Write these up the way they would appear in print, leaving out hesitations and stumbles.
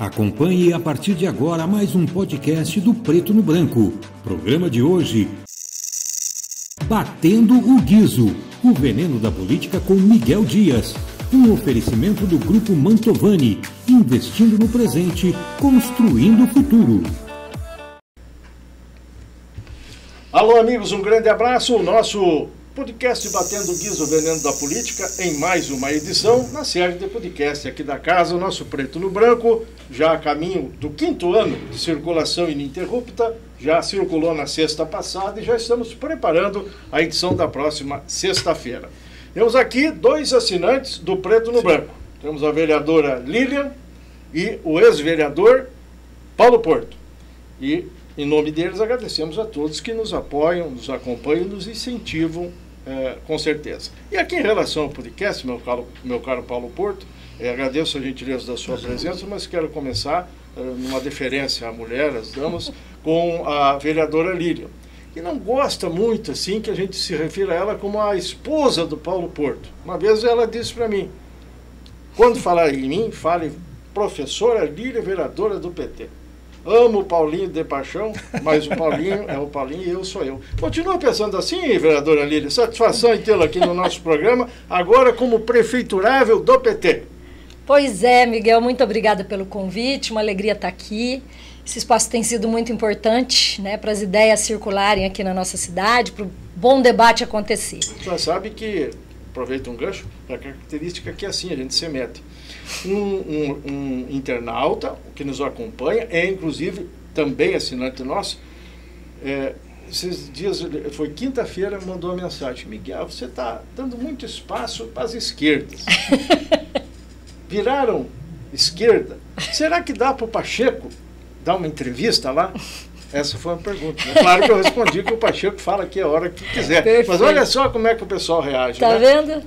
Acompanhe a partir de agora mais um podcast do Preto no Branco. Programa de hoje: Batendo o Guizo, o veneno da política com Miguel Dias. Um oferecimento do Grupo Mantovani, investindo no presente, construindo o futuro. Alô, amigos, um grande abraço. O nosso podcast Batendo o Guizo, o veneno da política, em mais uma edição, na série de podcast aqui da casa, o nosso Preto no Branco, já a caminho do 5º ano de circulação ininterrupta, já circulou na sexta passada e já estamos preparando a edição da próxima sexta-feira. Temos aqui 2 assinantes do Preto no Branco. Temos a vereadora Lilian e o ex-vereador Paulo Porto. E, em nome deles, agradecemos a todos que nos apoiam, nos acompanham, nos incentivam, com certeza. E aqui, em relação ao podcast, meu caro Paulo Porto, agradeço a gentileza da sua presença, mas quero começar, numa deferência à mulher, às damas, com a vereadora Lilian, que não gosta muito, assim, que a gente se refira a ela como a esposa do Paulo Porto. Uma vez ela disse para mim, quando falar em mim, fale professora Lilian, vereadora do PT. Amo o Paulinho de paixão, mas o Paulinho é o Paulinho e eu sou eu. Continua pensando assim, vereadora Lilian? Satisfação em tê-la aqui no nosso programa, agora como prefeiturável do PT. Pois é, Miguel, muito obrigada pelo convite, uma alegria estar aqui. Esse espaço tem sido muito importante, né, para as ideias circularem aqui na nossa cidade, para o bom debate acontecer. Já sabe que, aproveita um gancho, a característica que é assim, a gente se mete. Um internauta que nos acompanha, inclusive também assinante nosso, esses dias, foi quinta-feira, mandou uma mensagem: Miguel, você está dando muito espaço para as esquerdas. Viraram esquerda. Será que dá para o Pacheco dar uma entrevista lá? Essa foi uma pergunta. Né? Claro que eu respondi que o Pacheco fala aqui a hora que quiser. Perfeito. Mas olha só como é que o pessoal reage. Tá, né? vendo?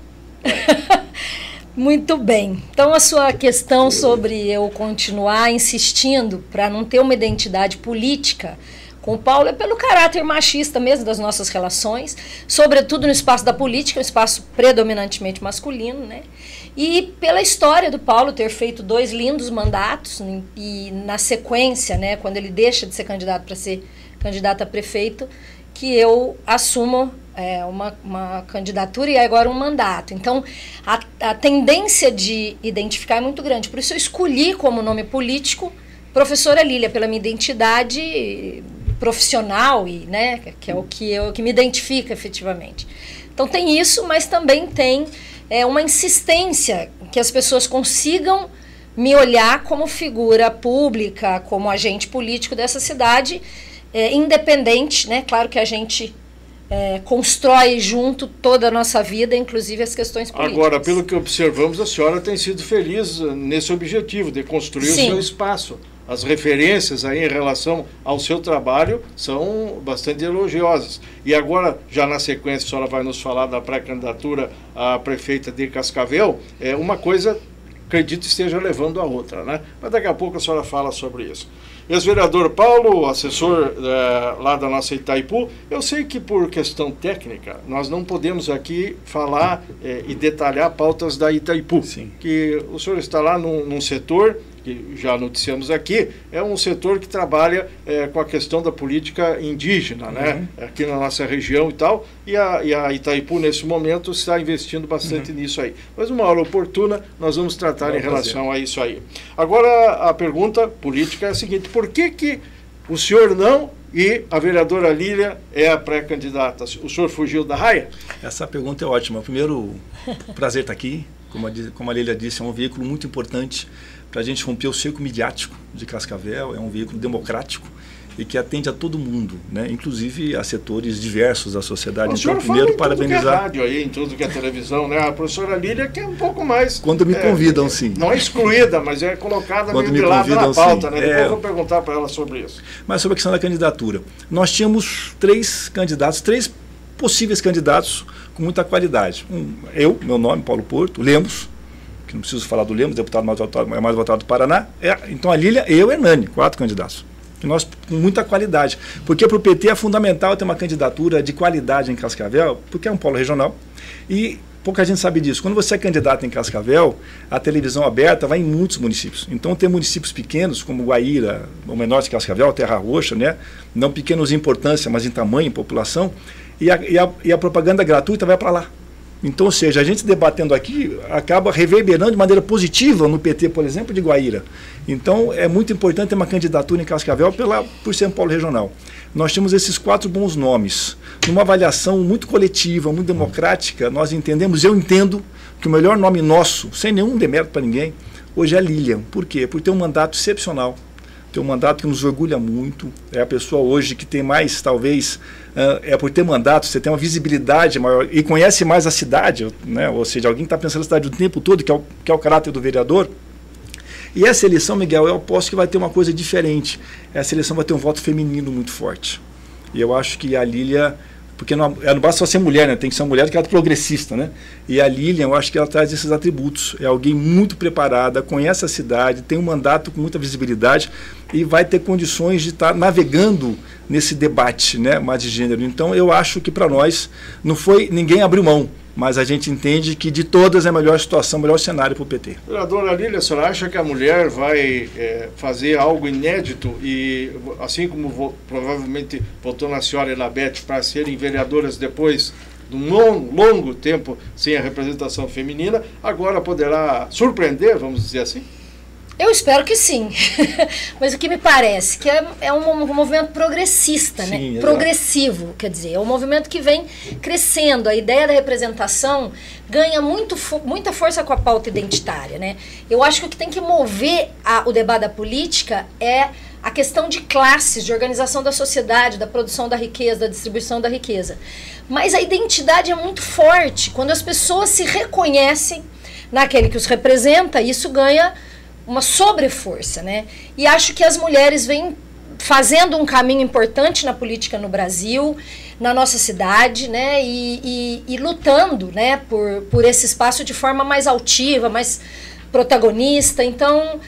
Muito bem. Então, a sua questão sobre eu continuar insistindo para não ter uma identidade política com o Paulo é pelo caráter machista mesmo das nossas relações, sobretudo no espaço da política, um espaço predominantemente masculino, né? E pela história do Paulo ter feito 2 lindos mandatos e na sequência, né, quando ele deixa de ser candidato para ser candidato a prefeito, que eu assumo uma candidatura e agora um mandato. Então, a tendência de identificar é muito grande. Por isso eu escolhi como nome político professora Lilian, pela minha identidade profissional, e, né, que é o que me identifica efetivamente. Então tem isso, mas também tem uma insistência que as pessoas consigam me olhar como figura pública, como agente político dessa cidade, independente, né? Claro que a gente constrói junto toda a nossa vida, inclusive as questões políticas. Agora, pelo que observamos, a senhora tem sido feliz nesse objetivo de construir Sim. o seu espaço. As referências aí em relação ao seu trabalho são bastante elogiosas. E agora, já na sequência, a senhora vai nos falar da pré-candidatura à prefeita de Cascavel. Uma coisa, acredito, esteja levando a outra, né? Mas daqui a pouco a senhora fala sobre isso. Ex-vereador Paulo, assessor lá da nossa Itaipu, eu sei que por questão técnica nós não podemos aqui falar e detalhar pautas da Itaipu. Sim. Que o senhor está lá num setor que já noticiamos aqui, é um setor que trabalha com a questão da política indígena, né? Aqui na nossa região e tal, e a Itaipu, nesse momento, está investindo bastante nisso aí. Mas uma hora oportuna, nós vamos tratar em relação a isso aí. Agora, a pergunta política é a seguinte: por que o senhor não e a vereadora Lilian é a pré-candidata? O senhor fugiu da raia? Essa pergunta é ótima. Primeiro, prazer estar aqui. Como a Lilian disse, é um veículo muito importante para a gente romper o cerco midiático de Cascavel. É um veículo democrático e que atende a todo mundo, né? Inclusive a setores diversos da sociedade. Então, primeiro, parabenizar. Tudo que é rádio aí, em tudo que é televisão, né? A professora Lilian, que é um pouco mais. Quando me convidam, sim. Não é excluída, mas é colocada meio de lado na pauta, sim. né? Depois eu vou perguntar para ela sobre isso. Mas sobre a questão da candidatura. Nós tínhamos 3 candidatos, 3 possíveis candidatos com muita qualidade. Meu nome, Paulo Porto, Lemos, que não preciso falar do Lemos, deputado mais votado do Paraná. Então a Lilian, eu e Hernani, 4 candidatos. Que nós, com muita qualidade. Porque para o PT é fundamental ter uma candidatura de qualidade em Cascavel, porque é um polo regional. E pouca gente sabe disso. Quando você é candidato em Cascavel, a televisão aberta vai em muitos municípios. Então tem municípios pequenos, como Guaíra, ou menor que Cascavel, Terra Roxa, né? Não pequenos em importância, mas em tamanho, em população, e a propaganda gratuita vai para lá. Então, ou seja, a gente debatendo aqui acaba reverberando de maneira positiva no PT, por exemplo, de Guaíra. Então, é muito importante ter uma candidatura em Cascavel por ser um polo regional. Nós temos esses 4 bons nomes. Numa avaliação muito coletiva, muito democrática, nós entendemos, eu entendo, que o melhor nome nosso, sem nenhum demérito para ninguém, hoje é Lilian. Por quê? Por ter um mandato excepcional. Tem um mandato que nos orgulha muito, é a pessoa hoje que tem mais, talvez, por ter mandato, você tem uma visibilidade maior e conhece mais a cidade, né? Ou seja, alguém que está pensando na cidade o tempo todo, que é o caráter do vereador. E essa eleição, Miguel, eu aposto que vai ter uma coisa diferente. Essa eleição vai ter um voto feminino muito forte. E eu acho que a Lilian, porque não basta só ser mulher, né? Tem que ser uma mulher que é progressista, né? E a Lilian, eu acho que ela traz esses atributos. É alguém muito preparada, conhece a cidade, tem um mandato com muita visibilidade e vai ter condições de estar navegando nesse debate, né, mais de gênero. Então, eu acho que para nós ninguém abriu mão, mas a gente entende que de todas é a melhor situação, o melhor cenário para o PT. Vereadora Lilian, a senhora acha que a mulher vai fazer algo inédito e, assim como provavelmente votou na senhora Elabete para serem vereadoras depois de um longo tempo sem a representação feminina, agora poderá surpreender, vamos dizer assim? Eu espero que sim, mas o que me parece que é um movimento progressista, sim, né? Progressivo, quer dizer, é um movimento que vem crescendo. A ideia da representação ganha muita força com a pauta identitária, né? Eu acho que o que tem que mover o debate da política é a questão de classes, de organização da sociedade, da produção da riqueza, da distribuição da riqueza. Mas a identidade é muito forte. Quando as pessoas se reconhecem naquele que os representa, isso ganha uma sobreforça, né? E acho que as mulheres vêm fazendo um caminho importante na política no Brasil, na nossa cidade, né? E lutando, né, por esse espaço de forma mais altiva, mais protagonista. Então,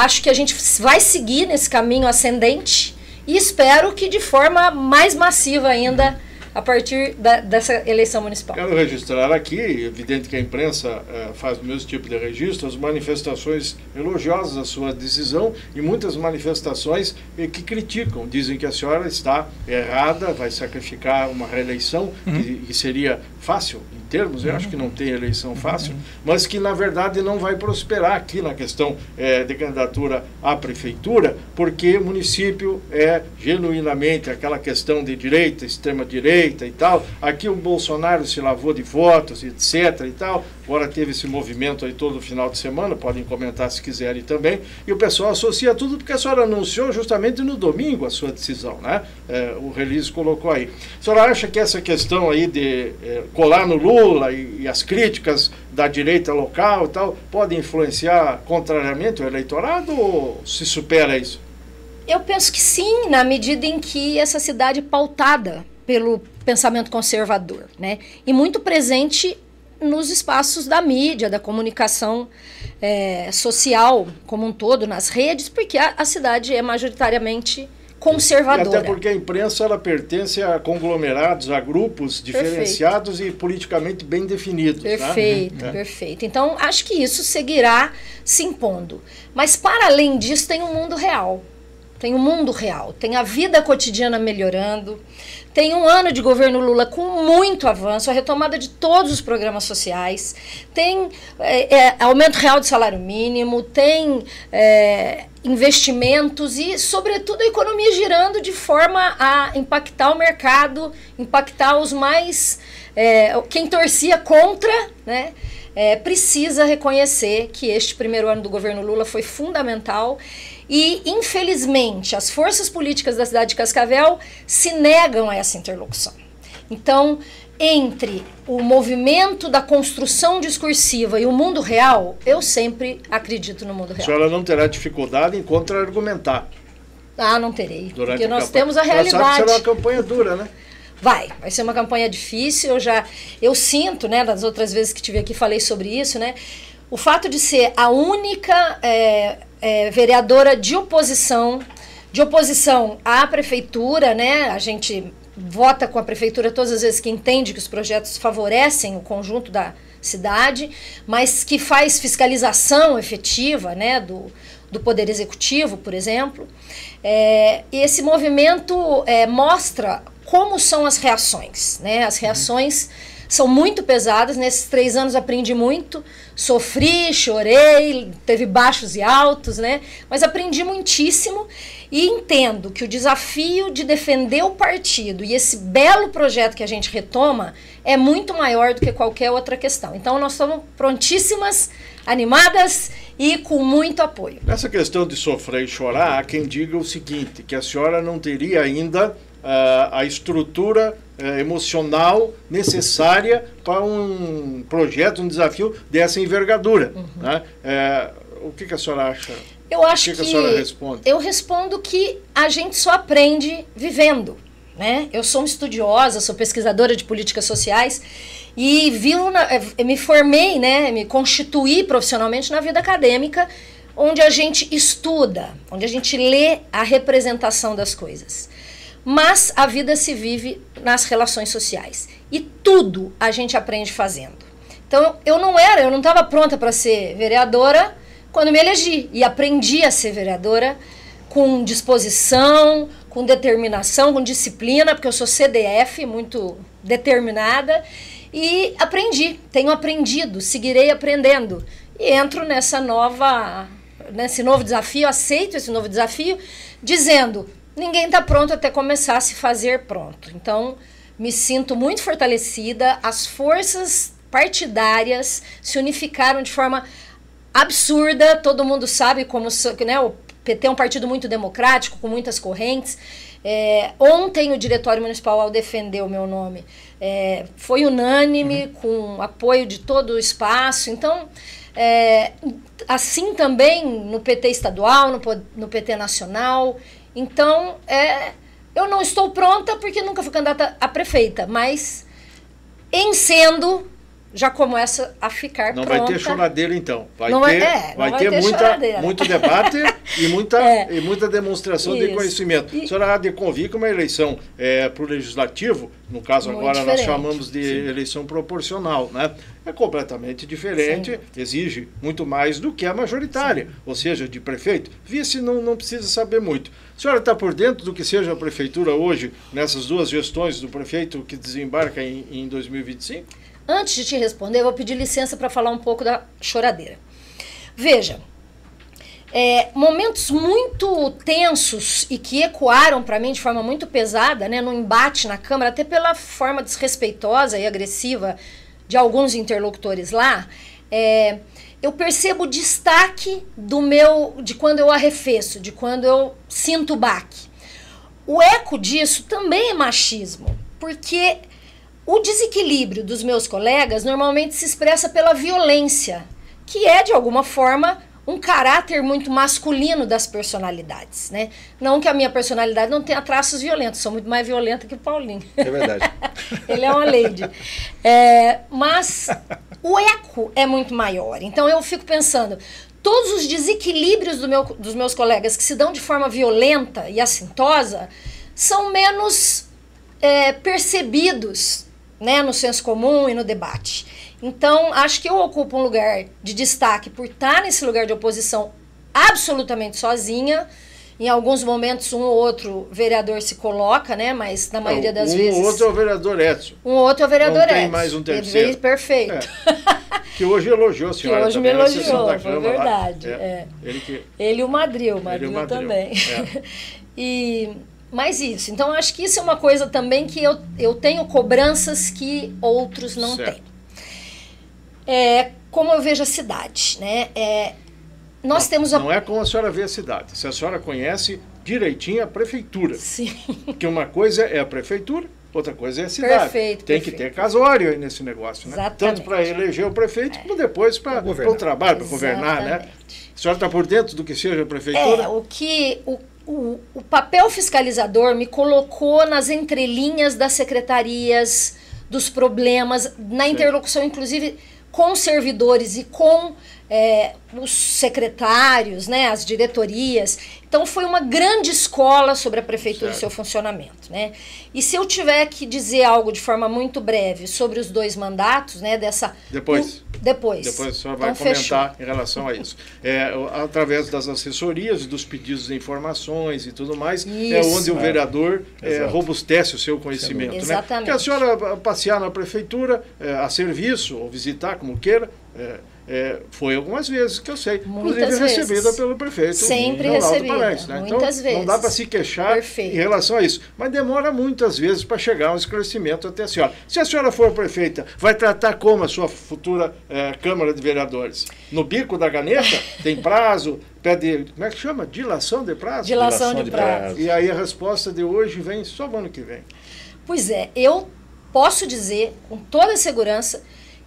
acho que a gente vai seguir nesse caminho ascendente e espero que de forma mais massiva ainda a partir dessa eleição municipal. Quero registrar aqui, evidente que a imprensa faz o mesmo tipo de registro, as manifestações elogiosas à sua decisão e muitas manifestações que criticam, dizem que a senhora está errada, vai sacrificar uma reeleição, que seria fácil em termos, eu acho que não tem eleição fácil, mas que na verdade não vai prosperar aqui na questão de candidatura à prefeitura, porque o município é genuinamente aquela questão de direita, extrema-direita, e tal. Aqui o Bolsonaro se lavou de votos, etc. e tal. Agora teve esse movimento aí todo final de semana, podem comentar se quiserem também. E o pessoal associa tudo porque a senhora anunciou justamente no domingo a sua decisão, né? O release colocou aí. A senhora acha que essa questão aí de colar no Lula e as críticas da direita local e tal, podem influenciar contrariamente o eleitorado ou se supera isso? Eu penso que sim, na medida em que essa cidade é pautada pelo pensamento conservador, né? E muito presente nos espaços da mídia, da comunicação social como um todo, nas redes, porque a cidade é majoritariamente conservadora. E até porque a imprensa ela pertence a conglomerados, a grupos diferenciados e politicamente bem definidos. Perfeito, perfeito. Então, acho que isso seguirá se impondo. Mas, para além disso, tem um mundo real. Tem o mundo real, tem a vida cotidiana melhorando, tem um ano de governo Lula com muito avanço, a retomada de todos os programas sociais, tem aumento real do salário mínimo, tem investimentos e, sobretudo, a economia girando de forma a impactar o mercado, impactar os mais... quem torcia contra, né? Precisa reconhecer que este primeiro ano do governo Lula foi fundamental e, infelizmente, as forças políticas da cidade de Cascavel se negam a essa interlocução. Então, entre o movimento da construção discursiva e o mundo real, eu sempre acredito no mundo real. A senhora não terá dificuldade em contra-argumentar? Ah, não terei, porque nós temos a realidade. Sabe que será uma campanha dura, né? Vai ser uma campanha difícil, eu sinto, né, das outras vezes que estive aqui falei sobre isso, né, o fato de ser a única vereadora de oposição à prefeitura, né, a gente vota com a prefeitura todas as vezes que entende que os projetos favorecem o conjunto da cidade, mas que faz fiscalização efetiva, né, do Poder Executivo, por exemplo. E esse movimento mostra como são as reações, né? As reações são muito pesadas. Nesses 3 anos aprendi muito, sofri, chorei, teve baixos e altos, né? Mas aprendi muitíssimo e entendo que o desafio de defender o partido e esse belo projeto que a gente retoma é muito maior do que qualquer outra questão. Então nós estamos prontíssimas, animadas e com muito apoio. Nessa questão de sofrer e chorar, há quem diga o seguinte, que a senhora não teria ainda a estrutura emocional necessária para um projeto, um desafio dessa envergadura. Né? O que a senhora acha? Eu acho que a senhora responde? Eu respondo que a gente só aprende vivendo. Né? Eu sou uma estudiosa, sou pesquisadora de políticas sociais e me formei, né, me constituí profissionalmente na vida acadêmica, onde a gente estuda, onde a gente lê a representação das coisas. Mas a vida se vive nas relações sociais. E tudo a gente aprende fazendo. Então, eu não estava pronta para ser vereadora quando me elegi. E aprendi a ser vereadora com disposição, com determinação, com disciplina, porque eu sou CDF, muito determinada. E aprendi, tenho aprendido, seguirei aprendendo. E entro nesse novo desafio, aceito esse novo desafio, dizendo... Ninguém está pronto até começar a se fazer pronto. Então, me sinto muito fortalecida. As forças partidárias se unificaram de forma absurda. Todo mundo sabe como, né, o PT é um partido muito democrático, com muitas correntes. Ontem o Diretório Municipal, ao defender o meu nome, foi unânime, com apoio de todo o espaço. Então, assim também no PT estadual, no PT nacional. Então, eu não estou pronta porque nunca fui candidata a prefeita, mas em sendo, já começo a ficar pronta. Não vai ter choradeira, então. Vai ter muito debate e muita demonstração de conhecimento. A senhora há de convir que uma eleição para o Legislativo, no caso muito agora diferente. Nós chamamos de eleição proporcional, né? É completamente diferente, sim. Exige muito mais do que a majoritária, sim. Ou seja, de prefeito. Vice não precisa saber muito. A senhora está por dentro do que seja a prefeitura hoje, nessas 2 gestões do prefeito que desembarca em 2025? Antes de te responder, eu vou pedir licença para falar um pouco da choradeira. Veja, momentos muito tensos e que ecoaram para mim de forma muito pesada, né, no embate na Câmara, até pela forma desrespeitosa e agressiva de alguns interlocutores lá, eu percebo o destaque de quando eu arrefeço, de quando eu sinto o baque. O eco disso também é machismo, porque o desequilíbrio dos meus colegas normalmente se expressa pela violência, que é, de alguma forma, um caráter muito masculino das personalidades, né? Não que a minha personalidade não tenha traços violentos, sou muito mais violenta que o Paulinho. É verdade. Ele é uma lady. Mas o eco é muito maior. Então eu fico pensando, todos os desequilíbrios dos meus colegas que se dão de forma violenta e assintosa são menos percebidos, né, no senso comum e no debate. Então, acho que eu ocupo um lugar de destaque por estar nesse lugar de oposição absolutamente sozinha. Em alguns momentos, um ou outro vereador se coloca, né? Mas na maioria das vezes... Um outro é o vereador Edson. Um outro é o vereador Edson. Não tem mais um terceiro. Perfeito. Que hoje elogiou a senhora. Que hoje também, me elogiou, foi verdade. Ele e o Madril também. Mas isso, então acho que isso é uma coisa também que eu tenho cobranças que outros não têm. Como eu vejo a cidade, né? Não é como a senhora vê a cidade. Se a senhora conhece direitinho a prefeitura. Sim. Porque uma coisa é a prefeitura, outra coisa é a cidade. Perfeito. Tem que ter casório aí nesse negócio, né? Exatamente. Tanto para eleger o prefeito, como depois para o trabalho, para governar, né? A senhora está por dentro do que seja a prefeitura? O papel fiscalizador me colocou nas entrelinhas das secretarias, dos problemas, na interlocução, inclusive, com servidores e com os secretários, né, as diretorias. Então foi uma grande escola sobre a prefeitura e seu funcionamento, né? E se eu tiver que dizer algo de forma muito breve sobre os 2 mandatos, né, dessa... Depois a senhora vai comentar em relação a isso. Através das assessorias e dos pedidos de informações e tudo mais, onde o vereador robustece o seu conhecimento. Exatamente. Né? Porque a senhora passear na prefeitura, a serviço, ou visitar, como queira, foi algumas vezes que eu sei, inclusive recebida pelo prefeito. Sempre recebida, Paranhos, né? muitas vezes. Não dá para se queixar em relação a isso. Mas demora muitas vezes para chegar a um esclarecimento até a senhora. Se a senhora for prefeita, vai tratar como a sua futura Câmara de Vereadores? No bico da caneta? Tem prazo? Pede, como é que chama? Dilação de prazo? Dilação de prazo. E aí a resposta de hoje vem só no ano que vem. Pois é, eu posso dizer com toda segurança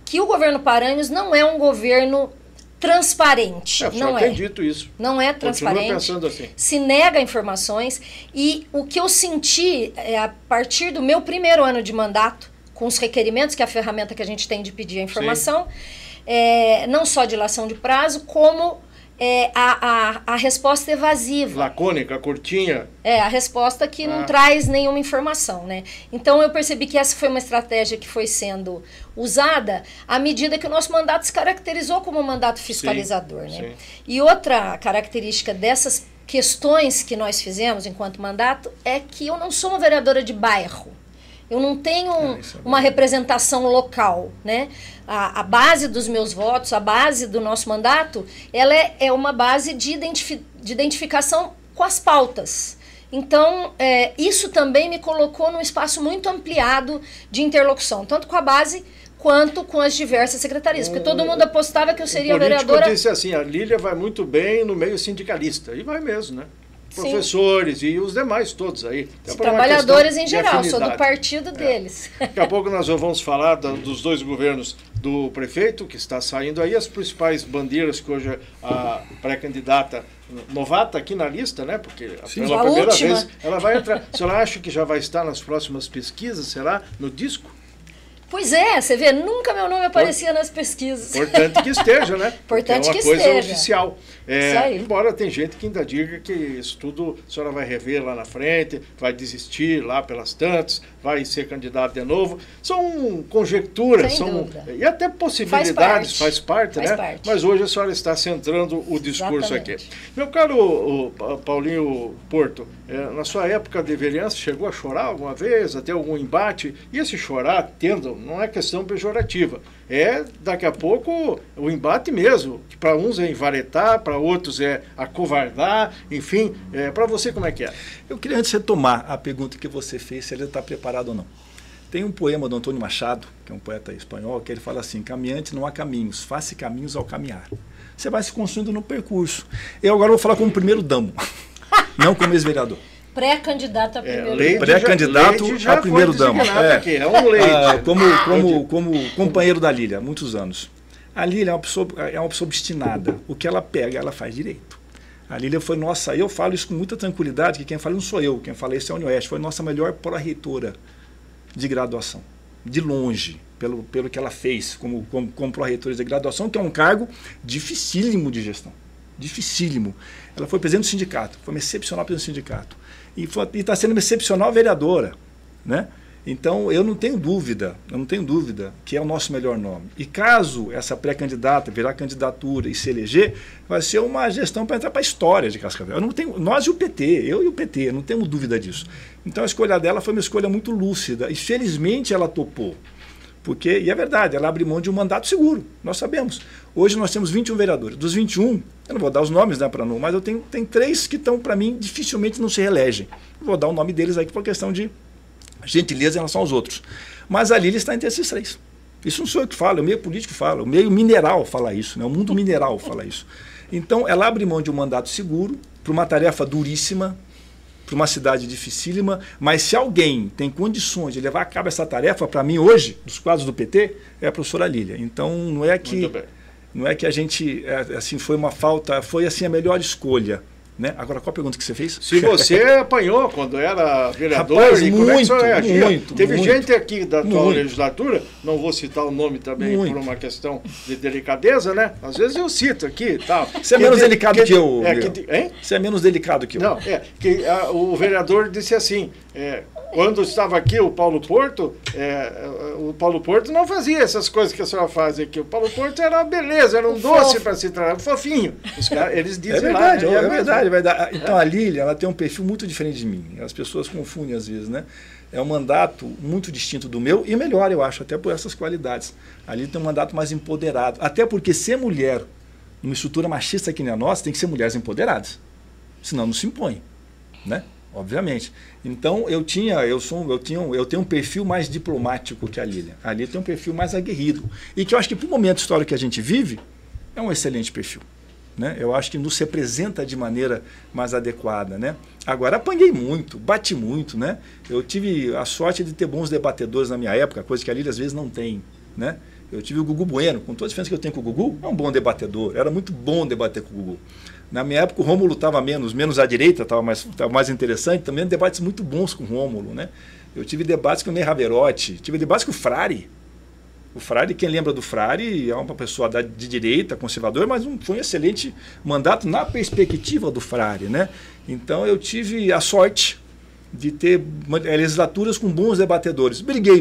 que o governo Paranhos não é um governo transparente. Não tem dito isso. Não é transparente. Continua pensando assim. Se nega informações. E o que eu senti a partir do meu primeiro ano de mandato, com os requerimentos, que é a ferramenta que a gente tem de pedir a informação, não só dilação de prazo, como a resposta evasiva. Lacônica, curtinha. A resposta que não traz nenhuma informação, né? Então eu percebi que essa foi uma estratégia que foi sendo usada à medida que o nosso mandato se caracterizou como um mandato fiscalizador, né? Sim. E outra característica dessas questões que nós fizemos enquanto mandato é que eu não sou uma vereadora de bairro. Eu não tenho uma representação local, né? A base dos meus votos, a base do nosso mandato, ela é uma base de identificação com as pautas. Então, isso também me colocou num espaço muito ampliado de interlocução, tanto com a base quanto com as diversas secretarias, porque todo mundo apostava que eu seria vereadora... O disse assim, a Lília vai muito bem no meio sindicalista, e vai mesmo, né? Professores e os demais todos aí. Os trabalhadores em geral, sou do partido deles. Daqui a pouco nós vamos falar dos 2 governos do prefeito, que está saindo aí, as principais bandeiras que hoje a pré-candidata novata aqui na lista, né? Porque pela primeira vez ela vai entrar. A senhora acha que já vai estar nas próximas pesquisas, será? No disco? Pois é, você vê, nunca meu nome aparecia nas pesquisas. Importante que esteja, né? Importante que esteja. É uma coisa oficial. Embora tem gente que ainda diga que isso tudo a senhora vai rever lá na frente, vai desistir lá pelas tantas, vai ser candidato de novo. São conjecturas, e até possibilidades, faz parte, né? Mas hoje a senhora está centrando o discurso aqui. Meu caro Paulinho Porto, na sua época de vereança, chegou a chorar alguma vez, a ter algum embate? E esse chorar, não é questão pejorativa. Daqui a pouco, o embate mesmo, que para uns é envaretar, para outros é acovardar, enfim, para você como é que é? Eu queria antes retomar a pergunta que você fez, se ele está preparado ou não. Tem um poema do Antônio Machado, que é um poeta espanhol, que ele fala assim, caminhante não há caminhos, faça caminhos ao caminhar. Você vai se construindo no percurso. Eu agora vou falar como primeiro damo, não como ex-vereador. Pré-candidato a primeiro damo. Pré-candidato a primeiro damo. É um leite. Como companheiro da Lília, há muitos anos. A Lília é uma pessoa obstinada. O que ela pega, ela faz direito. A Lília foi nossa, eu falo isso com muita tranquilidade, que quem fala não sou eu, quem fala isso é a Unioeste, foi nossa melhor pró-reitora de graduação. De longe, pelo que ela fez como pró-reitora de graduação, que é um cargo dificílimo de gestão. Dificílimo. Ela foi presidente do sindicato, foi uma excepcional presidente do sindicato. E está sendo uma excepcional vereadora, né? Então, eu não tenho dúvida que é o nosso melhor nome. E caso essa pré-candidata virar candidatura e se eleger, vai ser uma gestão para entrar para a história de Cascavel. Nós e o PT, eu e o PT, não temos dúvida disso. Então, a escolha dela foi uma escolha muito lúcida e, felizmente, ela topou. E é verdade, ela abre mão de um mandato seguro, nós sabemos. Hoje nós temos 21 vereadores. Dos 21, eu não vou dar os nomes, né, mas eu tenho 3 que estão, para mim, dificilmente não se reelegem. Vou dar o nome deles aí por questão de gentileza em relação aos outros. Mas a Lília está entre esses 3. Isso não sou eu que falo, é o meio político que fala, o meio mineral fala isso, né, o mundo mineral fala isso. Então, ela abre mão de um mandato seguro para uma tarefa duríssima, para uma cidade dificílima, mas se alguém tem condições de levar a cabo essa tarefa, para mim hoje, dos quadros do PT, é a professora Lília. Então não é que a gente, assim, foi uma falta, foi assim a melhor escolha Né? Agora, qual a pergunta que você fez? Se você apanhou quando era vereador, Rapaz, e como é que você reagia? muito. Teve gente aqui da atual legislatura, não vou citar o nome também por uma questão de delicadeza, né? Às vezes eu cito aqui e tal. Você é menos delicado que eu. Hein? Você é menos delicado que eu. Não, o vereador disse assim, quando estava aqui o Paulo Porto não fazia essas coisas que a senhora faz aqui. O Paulo Porto era uma beleza, era um doce para se trabalhar, fofinho. Os caras, eles dizem verdade, lá. É verdade. Então a Lília, ela tem um perfil muito diferente de mim. As pessoas confundem às vezes, né? É um mandato muito distinto do meu e melhor, eu acho, até por essas qualidades. A Lília tem um mandato mais empoderado. Até porque ser mulher numa estrutura machista que nem a nossa, tem que ser mulheres empoderadas. Senão não se impõe, né? Obviamente. Então eu tenho um perfil mais diplomático que a Lília. A Lília tem um perfil mais aguerrido. E que eu acho que para o momento histórico que a gente vive, é um excelente perfil. Né? Eu acho que nos representa de maneira mais adequada. Né? Agora, apanhei muito, bati muito. Né? Eu tive a sorte de ter bons debatedores na minha época, coisa que a Lília às vezes não tem. Né? Eu tive o Gugu Bueno, com toda a diferença que eu tenho com o Gugu, é um bom debatedor, era muito bom debater com o Gugu. Na minha época o Rômulo estava menos à direita, estava mais interessante, também debates muito bons com o Rômulo. Né? Eu tive debates com o Ney Raverotti, tive debates com o Frari. O Frari, quem lembra do Frari, é uma pessoa de direita, conservador, mas foi um excelente mandato na perspectiva do Frari. Né? Então eu tive a sorte de ter legislaturas com bons debatedores. Briguei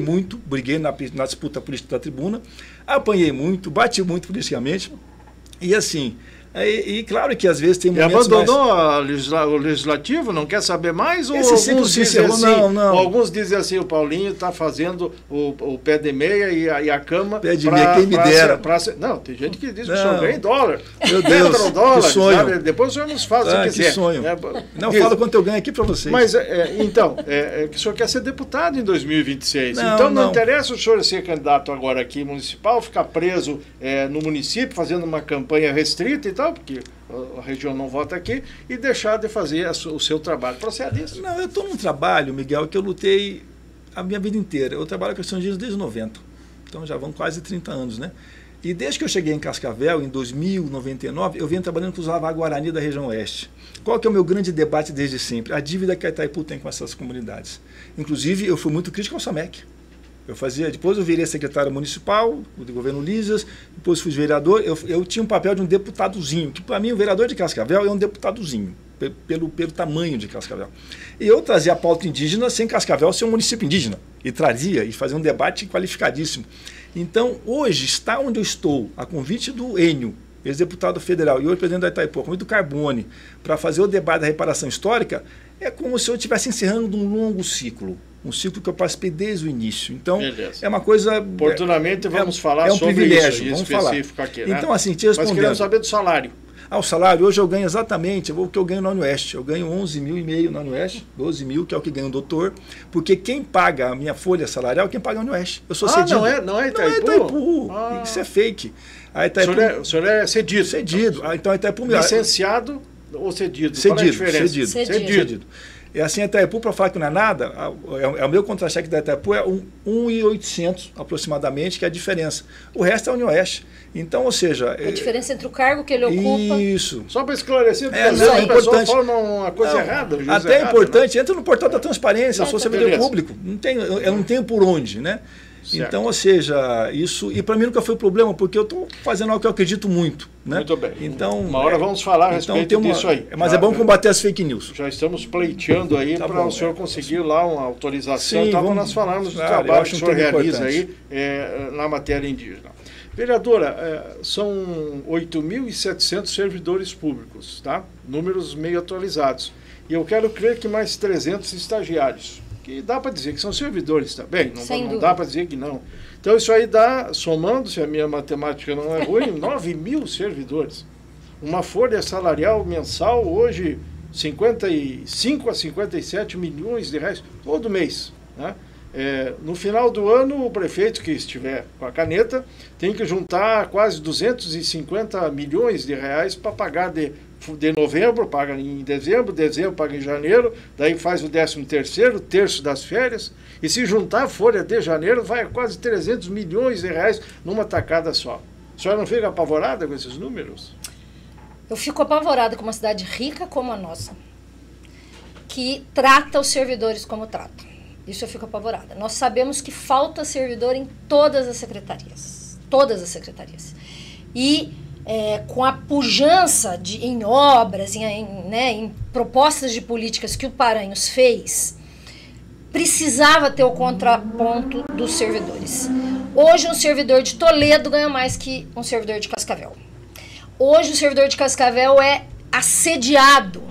na disputa política da tribuna, apanhei muito, bati muito politicamente, e assim... E claro que às vezes tem momentos abandonou o legislativo? Não quer saber mais? Ou alguns dizem assim, o Paulinho está fazendo o pé de meia e a cama... Pé de meia, quem me dera. Não, tem gente que diz que o senhor ganha em dólar. Meu Deus, que sonho. Sabe? Depois o senhor nos faz se quiser. Que sonho. Não, fala quanto eu ganho aqui para vocês. Mas, que o senhor quer ser deputado em 2026. Então não interessa o senhor ser candidato agora aqui municipal, ficar preso no município, fazendo uma campanha restrita e tal, porque a região não vota aqui, e deixar de fazer o seu trabalho. Procede isso? Não, eu estou num trabalho, Miguel, que eu lutei a minha vida inteira. Eu trabalho com questão de desde 90, então já vão quase 30 anos, né? E desde que eu cheguei em Cascavel, em 2099, eu venho trabalhando com os Lavá Guarani da região oeste. Qual que é o meu grande debate desde sempre? A dívida que a Itaipu tem com essas comunidades. Inclusive, eu fui muito crítico ao SAMEC. Depois eu virei secretário municipal do governo Lízias, depois fui vereador, eu tinha um papel de um deputadozinho, que para mim o vereador de Cascavel é um deputadozinho, pelo tamanho de Cascavel. E eu trazia a pauta indígena sem Cascavel ser um município indígena, e fazia um debate qualificadíssimo. Então, hoje, está onde eu estou, a convite do Enio, ex-deputado federal, e hoje presidente da Itaipu, a convite do Carbone, para fazer o debate da reparação histórica, é como se eu estivesse encerrando um longo ciclo. Um ciclo que eu participei desde o início. Então, é uma coisa... Oportunamente vamos falar sobre privilégio, isso específico aqui. Né? Então, assim, te respondendo... Mas queremos saber do salário. O salário, hoje eu ganho exatamente o que eu ganho na Unoeste. Eu ganho 11,5 mil na Unoeste, 12 mil, que é o que ganha o doutor, porque quem paga a minha folha salarial, quem paga a Unoeste. Eu sou cedido. Não é Itaipu? Não é Itaipu. Isso é fake. A Itaipu... O senhor é cedido? Cedido. Então, a Itaipu... Licenciado ou cedido? Cedido. Qual é a diferença? Cedido. É assim, a Itaipu, para falar que não é nada, o meu contra-cheque da Itaipu é 1.800 aproximadamente, que é a diferença. O resto é a Unoeste. Então, ou seja... A diferença entre o cargo que ele ocupa... Isso. Só para esclarecer, é importante. Fala uma coisa errada. Até é importante, entra no portal da transparência, eu sou servidor público. Eu não tenho por onde, né? Certo. Então, ou seja, isso... E para mim nunca foi problema, porque eu estou fazendo algo que eu acredito muito. Né? Muito bem. Então, uma hora vamos falar a respeito disso aí. Mas é bom combater as fake news. Já estamos pleiteando aí para o senhor conseguir lá uma autorização para nós falarmos do trabalho que o senhor realiza aí na matéria indígena. Vereadora, são 8.700 servidores públicos, tá? Números meio atualizados. E eu quero crer que mais 300 estagiários. Que dá para dizer que são servidores também, não dá para dizer que não. Então isso aí dá, somando, se a minha matemática não é ruim, 9 mil servidores. Uma folha salarial mensal hoje 55 a 57 milhões de reais todo mês. Né? No final do ano, o prefeito que estiver com a caneta tem que juntar quase 250 milhões de reais para pagar de novembro, paga em dezembro paga em janeiro, daí faz o 13º, terço das férias, e se juntar a folha de janeiro, vai a quase 300 milhões de reais numa tacada só. A senhora não fica apavorada com esses números? Eu fico apavorada com uma cidade rica como a nossa, que trata os servidores como trata. Isso eu fico apavorada. Nós sabemos que falta servidor em todas as secretarias. Todas as secretarias. E com a pujança em obras, em propostas de políticas que o Paranhos fez, precisava ter o contraponto dos servidores. Hoje um servidor de Toledo ganha mais que um servidor de Cascavel. Hoje o servidor de Cascavel é assediado.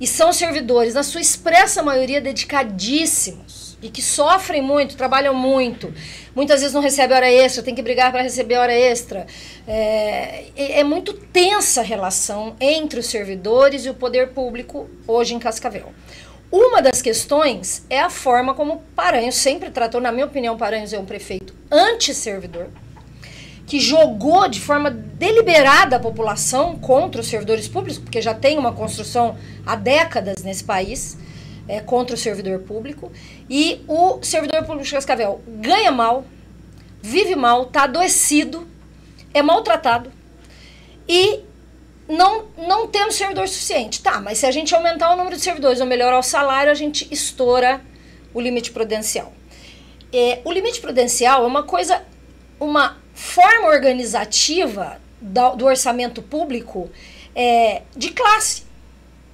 E são servidores, na sua expressa maioria, dedicadíssimos. E que sofrem muito, trabalham muito. Muitas vezes não recebem hora extra, tem que brigar para receber hora extra. É muito tensa a relação entre os servidores e o poder público hoje em Cascavel. Uma das questões é a forma como Paranhos sempre tratou. Na minha opinião, Paranhos é um prefeito anti-servidor, que jogou de forma deliberada a população contra os servidores públicos, porque já tem uma construção há décadas nesse país, contra o servidor público. E o servidor público de Cascavel ganha mal, vive mal, está adoecido, é maltratado e não temos servidor suficiente. Tá, mas se a gente aumentar o número de servidores ou melhorar o salário, a gente estoura o limite prudencial. O limite prudencial é uma forma organizativa do orçamento público de classe.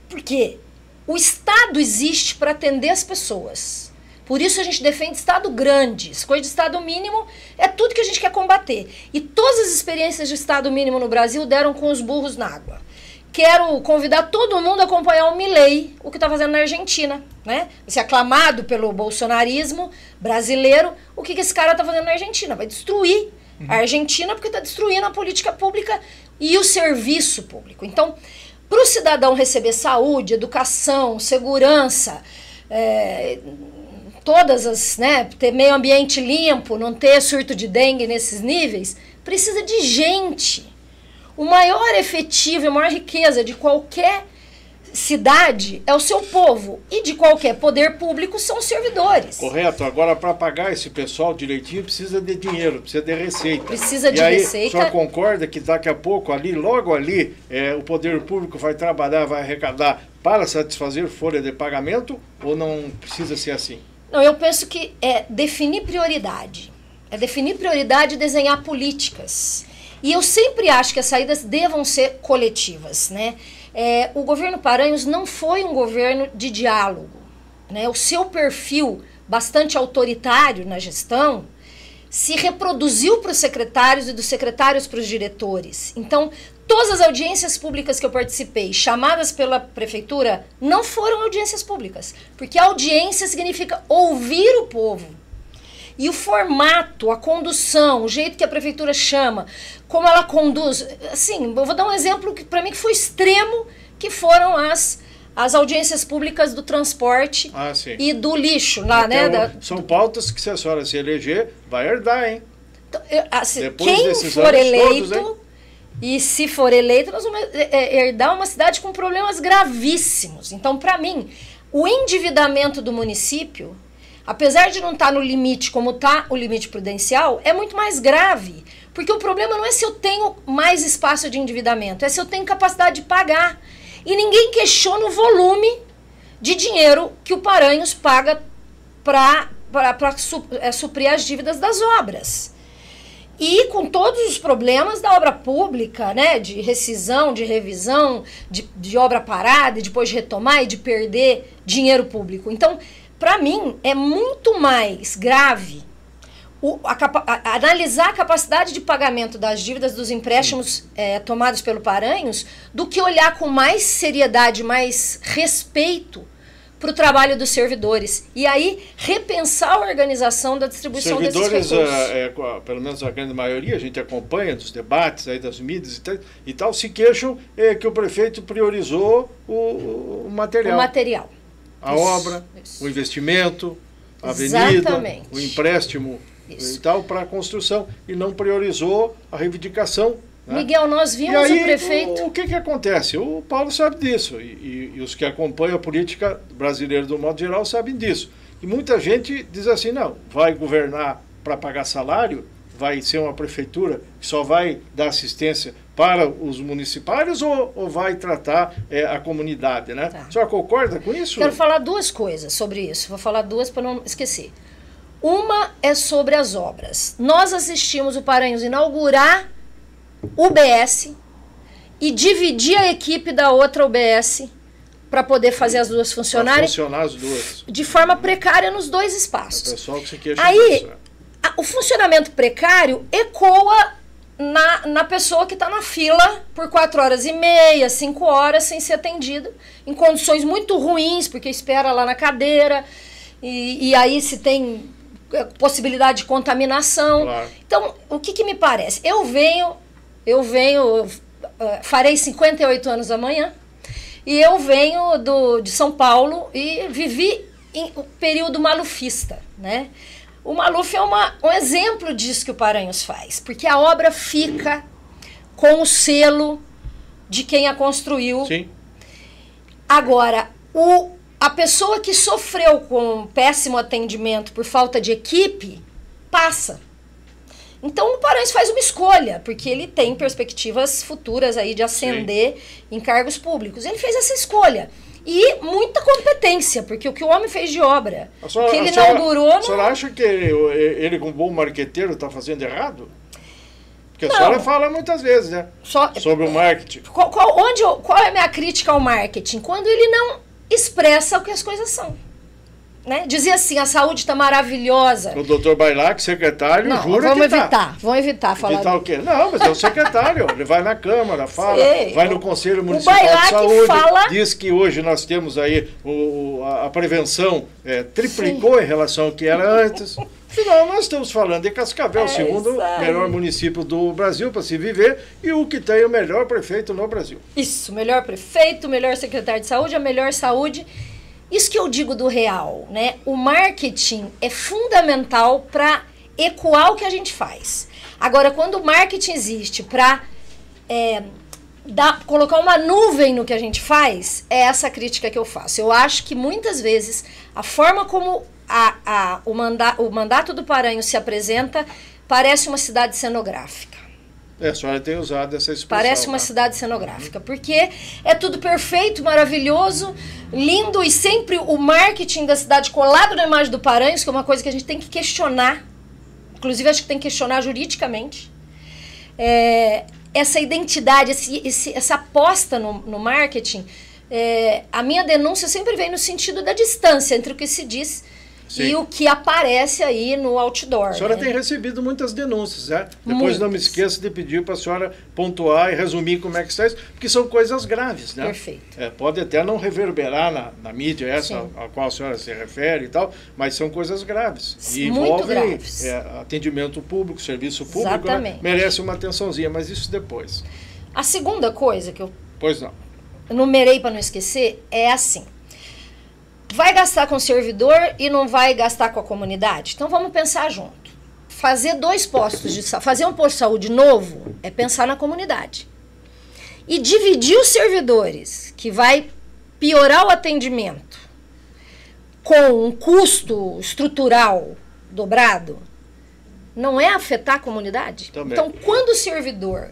Porque o Estado existe para atender as pessoas. Por isso a gente defende Estado grande. Essa coisa de Estado mínimo é tudo que a gente quer combater. E todas as experiências de Estado mínimo no Brasil deram com os burros na água. Quero convidar todo mundo a acompanhar o Milei, o que está fazendo na Argentina, né? Esse aclamado pelo bolsonarismo brasileiro, o que esse cara está fazendo na Argentina? Vai destruir a Argentina porque está destruindo a política pública e o serviço público. Então, para o cidadão receber saúde, educação, segurança, todas as, ter meio ambiente limpo, não ter surto de dengue nesses níveis, precisa de gente. O maior efetivo e a maior riqueza de qualquer cidade é o seu povo, e de qualquer poder público são os servidores. Correto. Agora, para pagar esse pessoal direitinho, precisa de dinheiro, precisa de receita. Precisa de receita. E aí, só concorda que daqui a pouco, logo ali, o poder público vai trabalhar, vai arrecadar para satisfazer folha de pagamento, ou não precisa ser assim? Não, eu penso que é definir prioridade. É definir prioridade e desenhar políticas. E eu sempre acho que as saídas devam ser coletivas, né? O governo Paranhos não foi um governo de diálogo, né? O seu perfil bastante autoritário na gestão se reproduziu para os secretários e dos secretários para os diretores. Então, todas as audiências públicas que eu participei, chamadas pela prefeitura, não foram audiências públicas, porque audiência significa ouvir o povo. E o formato, a condução, o jeito que a prefeitura chama, como ela conduz... Assim, eu vou dar um exemplo que para mim que foi extremo, que foram as audiências públicas do transporte e do lixo. Lá, são pautas que se a senhora se eleger, vai herdar, hein? Então, quem for eleito, todos, e se for eleito, nós vamos herdar uma cidade com problemas gravíssimos. Então, para mim, o endividamento do município, apesar de não estar no limite como está o limite prudencial, é muito mais grave. Porque o problema não é se eu tenho mais espaço de endividamento, é se eu tenho capacidade de pagar. E ninguém questiona o volume de dinheiro que o Paranhos paga para suprir as dívidas das obras. E com todos os problemas da obra pública, né, de rescisão, de revisão, de obra parada, e depois de retomar e de perder dinheiro público. Então, para mim, é muito mais grave analisar a capacidade de pagamento das dívidas dos empréstimos tomados pelo Paranhos do que olhar com mais seriedade, mais respeito para o trabalho dos servidores. E aí, repensar a organização da distribuição desses recursos. Servidores, pelo menos a grande maioria, a gente acompanha dos debates aí das mídias e tal, se queixam que o prefeito priorizou o material. O material. A obra, o investimento, a avenida, exatamente, o empréstimo e tal para a construção, e não priorizou a reivindicação. Né? Miguel, nós vimos o prefeito... O que acontece? O Paulo sabe disso, e os que acompanham a política brasileira do modo geral sabem disso. E muita gente diz assim, não, vai governar para pagar salário, vai ser uma prefeitura que só vai dar assistência para os municipários ou vai tratar a comunidade, né? Tá. A senhora concorda com isso? Quero falar duas coisas sobre isso. Vou falar duas para não esquecer. Uma é sobre as obras. Nós assistimos o Paranhos inaugurar o UBS e dividir a equipe da outra UBS para poder fazer as duas funcionarem. Funcionar as duas. De forma precária nos dois espaços. O pessoal que se queixa Aí, disso, né? o funcionamento precário ecoa na pessoa que está na fila por 4h30, 5 horas sem ser atendido, em condições muito ruins, porque espera lá na cadeira, e aí se tem possibilidade de contaminação. Claro. Então, o que me parece? Eu farei 58 anos amanhã, e eu venho de São Paulo e vivi em um período malufista, né? O Maluf é um exemplo disso que o Paranhos faz, porque a obra fica com o selo de quem a construiu. Sim. Agora, a pessoa que sofreu com péssimo atendimento por falta de equipe, passa. Então o Paranhos faz uma escolha, porque ele tem perspectivas futuras aí de ascender em cargos públicos. Ele fez essa escolha. E muita competência, porque o que o homem fez de obra, que ele inaugurou... A senhora acha que ele como bom marqueteiro, está fazendo errado? Porque a senhora fala muitas vezes, né? Sobre o marketing. Qual é a minha crítica ao marketing? Quando ele não expressa o que as coisas são. Né? Dizia assim, a saúde está maravilhosa. O doutor Bailac, secretário, não, jura vamos que evitar, vamos evitar falar. Evitar o quê? Não, mas é o secretário, ele vai na Câmara, fala, vai no Conselho Municipal Bailac de Saúde, fala... diz que hoje nós temos aí a prevenção triplicou em relação ao que era antes. Afinal, nós estamos falando de Cascavel, segundo o melhor município do Brasil para se viver e o que tem o melhor prefeito no Brasil. Isso, melhor prefeito, melhor secretário de saúde, a melhor saúde. Isso que eu digo do real, né? O marketing é fundamental para ecoar o que a gente faz. Agora, quando o marketing existe para colocar uma nuvem no que a gente faz, é essa crítica que eu faço. Eu acho que muitas vezes a forma como o mandato do Paranhos se apresenta parece uma cidade cenográfica. A senhora tem usado essa expressão. Parece uma cidade cenográfica, porque é tudo perfeito, maravilhoso, lindo, e sempre o marketing da cidade colado na imagem do Paranhos, que é uma coisa que a gente tem que questionar, inclusive acho que tem que questionar juridicamente. Essa identidade, essa aposta no marketing, a minha denúncia sempre vem no sentido da distância entre o que se diz e o que aparece aí no outdoor. A senhora tem recebido muitas denúncias, né? Depois não me esqueça de pedir para a senhora pontuar e resumir como é que está isso, porque são coisas graves, né? Perfeito. Pode até não reverberar na mídia essa a qual a senhora se refere e tal, mas são coisas graves. E envolvem atendimento público, serviço público, né? Merece uma atençãozinha, mas isso depois. A segunda coisa que eu numerei para não esquecer é assim. Vai gastar com o servidor e não vai gastar com a comunidade? Então vamos pensar junto. Fazer 2 postos de saúde, fazer um posto de saúde novo é pensar na comunidade. E dividir os servidores, que vai piorar o atendimento, com um custo estrutural dobrado, não é afetar a comunidade? Também. Então, quando o servidor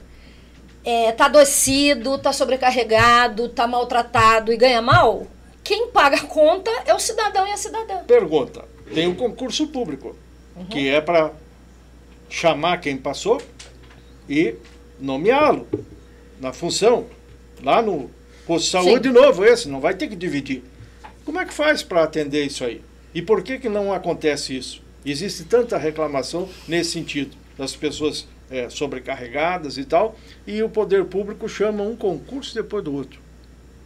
está adoecido, está sobrecarregado, está maltratado e ganha mal, quem paga a conta é o cidadão e a cidadã. Pergunta, tem um concurso público, que é para chamar quem passou e nomeá-lo na função, lá no posto de saúde novo esse, não vai ter que dividir. Como é que faz para atender isso aí? E por que não acontece isso? Existe tanta reclamação nesse sentido, das pessoas sobrecarregadas e tal, e o poder público chama um concurso depois do outro.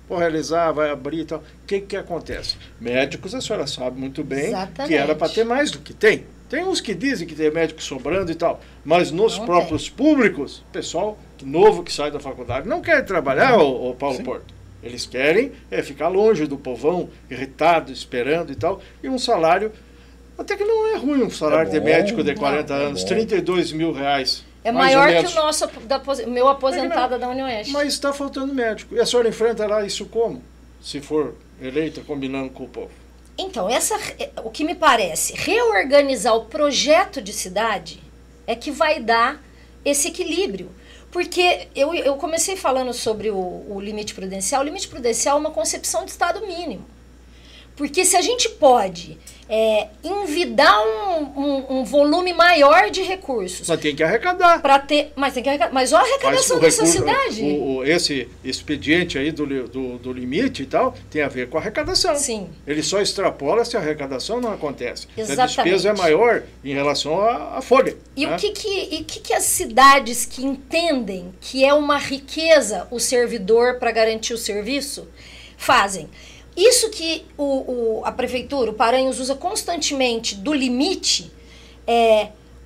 Vou realizar, vai abrir e tal. O que acontece? Médicos, a senhora sabe muito bem que era para ter mais do que tem. Tem uns que dizem que tem médico sobrando e tal, mas nos próprios públicos, pessoal novo que sai da faculdade não quer trabalhar, o Paulo Porto. Eles querem ficar longe do povão, irritado, esperando e tal, e um salário, até que não é ruim um salário de médico de 40 anos, 32 mil reais. É maior que o nosso, meu aposentado da União Oeste. Mas está faltando médico. E a senhora enfrentará isso como? Se for eleita combinando com o povo. Então, o que me parece, reorganizar o projeto de cidade é que vai dar esse equilíbrio. Porque eu comecei falando sobre o limite prudencial. O limite prudencial é uma concepção de Estado mínimo. Porque se a gente pode envidar um volume maior de recursos... Mas tem que arrecadar. Mas tem que arrecadar. Mas olha a arrecadação dessa cidade. Esse expediente aí do limite e tal tem a ver com a arrecadação. Sim. Ele só extrapola se a arrecadação não acontece. Exatamente. A despesa é maior em relação à folha. E né? o que as cidades que entendem que é uma riqueza o servidor para garantir o serviço fazem? Isso que a prefeitura, o Paranhos, usa constantemente do limite,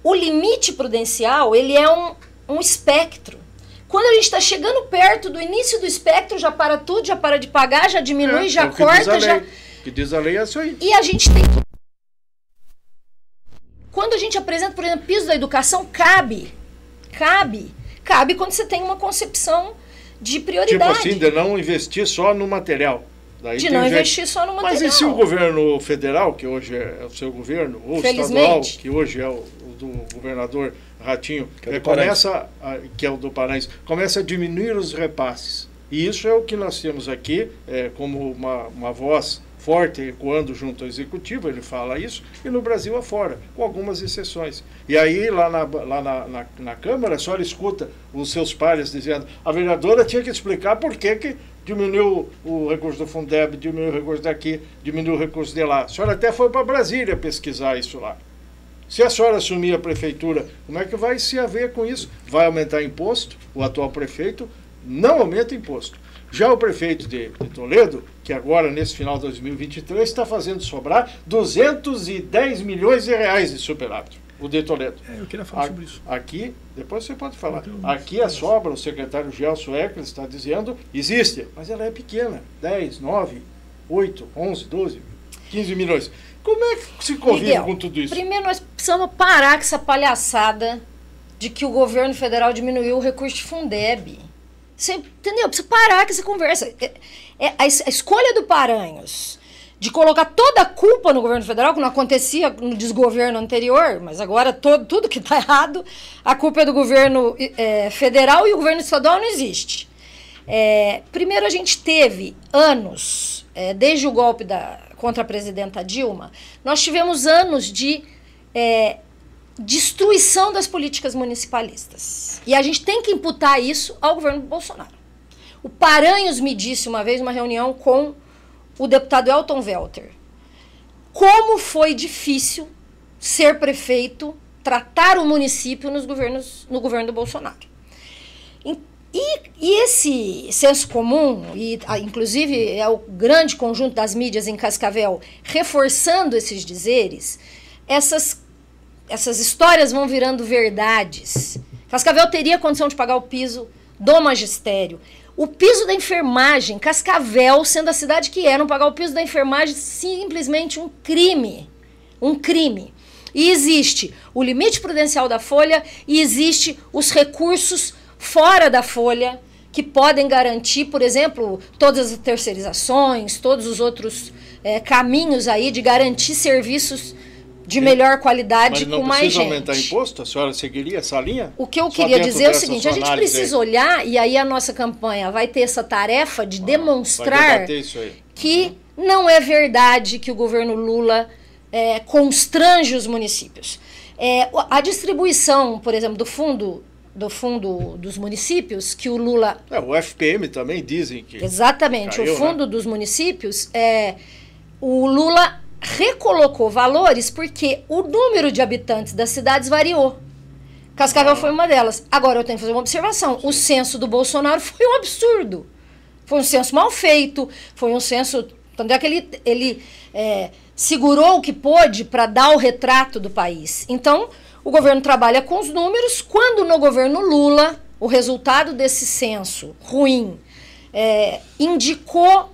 o limite prudencial, ele é um espectro. Quando a gente está chegando perto do início do espectro, já para tudo, já para de pagar, já diminui, já corta, já... O que diz a lei é isso aí. E a gente tem... Quando a gente apresenta, por exemplo, piso da educação, cabe quando você tem uma concepção de prioridade. Tipo assim, de não investir só no material. Daí de não investir só no material. Mas e se o governo federal, que hoje é o seu governo, ou estadual, que hoje é o do governador Ratinho, que é o do Paranhos, começa a diminuir os repasses. E isso é o que nós temos aqui como uma voz forte ecoando junto ao executivo, ele fala isso, e no Brasil afora, com algumas exceções. E aí, lá na Câmara, a senhora escuta os seus pares dizendo, a vereadora tinha que explicar por que diminuiu o recurso do Fundeb, diminuiu o recurso daqui, diminuiu o recurso de lá. A senhora até foi para Brasília pesquisar isso lá. Se a senhora assumir a prefeitura, como é que vai se haver com isso? Vai aumentar imposto? O atual prefeito não aumenta imposto. Já o prefeito de Toledo, que agora, nesse final de 2023, está fazendo sobrar 210 milhões de reais de superávit, o de Toledo. Eu queria falar sobre isso. Aqui, depois você pode falar, aqui a sobra, o secretário Gelson Eckles está dizendo, existe, mas ela é pequena, 10, 9, 8, 11, 12, 15 milhões. Como é que se convive com tudo isso? Primeiro nós precisamos parar com essa palhaçada de que o governo federal diminuiu o recurso de Fundeb. Você, entendeu? Precisa parar com essa conversa. A escolha do Paranhos de colocar toda a culpa no governo federal, que não acontecia no desgoverno anterior, mas agora tudo que está errado, a culpa é do governo federal e o governo estadual não existe. Primeiro, a gente teve anos, desde o golpe contra a presidenta Dilma, nós tivemos anos de destruição das políticas municipalistas. E a gente tem que imputar isso ao governo Bolsonaro. O Paranhos me disse uma vez, numa reunião com o deputado Elton Welter, como foi difícil ser prefeito, tratar o município no governo do Bolsonaro. E esse senso comum, e inclusive é o grande conjunto das mídias em Cascavel, reforçando esses dizeres, essas histórias vão virando verdades. Cascavel teria condição de pagar o piso do magistério. O piso da enfermagem, Cascavel, sendo a cidade que é, não pagar o piso da enfermagem, simplesmente um crime. Um crime. E existe o limite prudencial da folha e existe os recursos fora da folha que podem garantir, por exemplo, todas as terceirizações, todos os outros caminhos aí de garantir serviços de melhor qualidade com mais gente. Mas não precisa aumentar imposto? A senhora seguiria essa linha? O que eu queria dizer é o seguinte, a gente precisa olhar, e aí a nossa campanha vai ter essa tarefa de demonstrar que não é verdade que o governo Lula constrange os municípios. A distribuição, por exemplo, do fundo dos municípios, que o Lula... o FPM também dizem que... Exatamente, caiu, o fundo dos municípios, o Lula recolocou valores porque o número de habitantes das cidades variou. Cascavel foi uma delas. Agora eu tenho que fazer uma observação. O censo do Bolsonaro foi um absurdo. Foi um censo mal feito, foi um censo... Tanto é que ele segurou o que pôde para dar o retrato do país. Então, o governo trabalha com os números. Quando no governo Lula, o resultado desse censo ruim indicou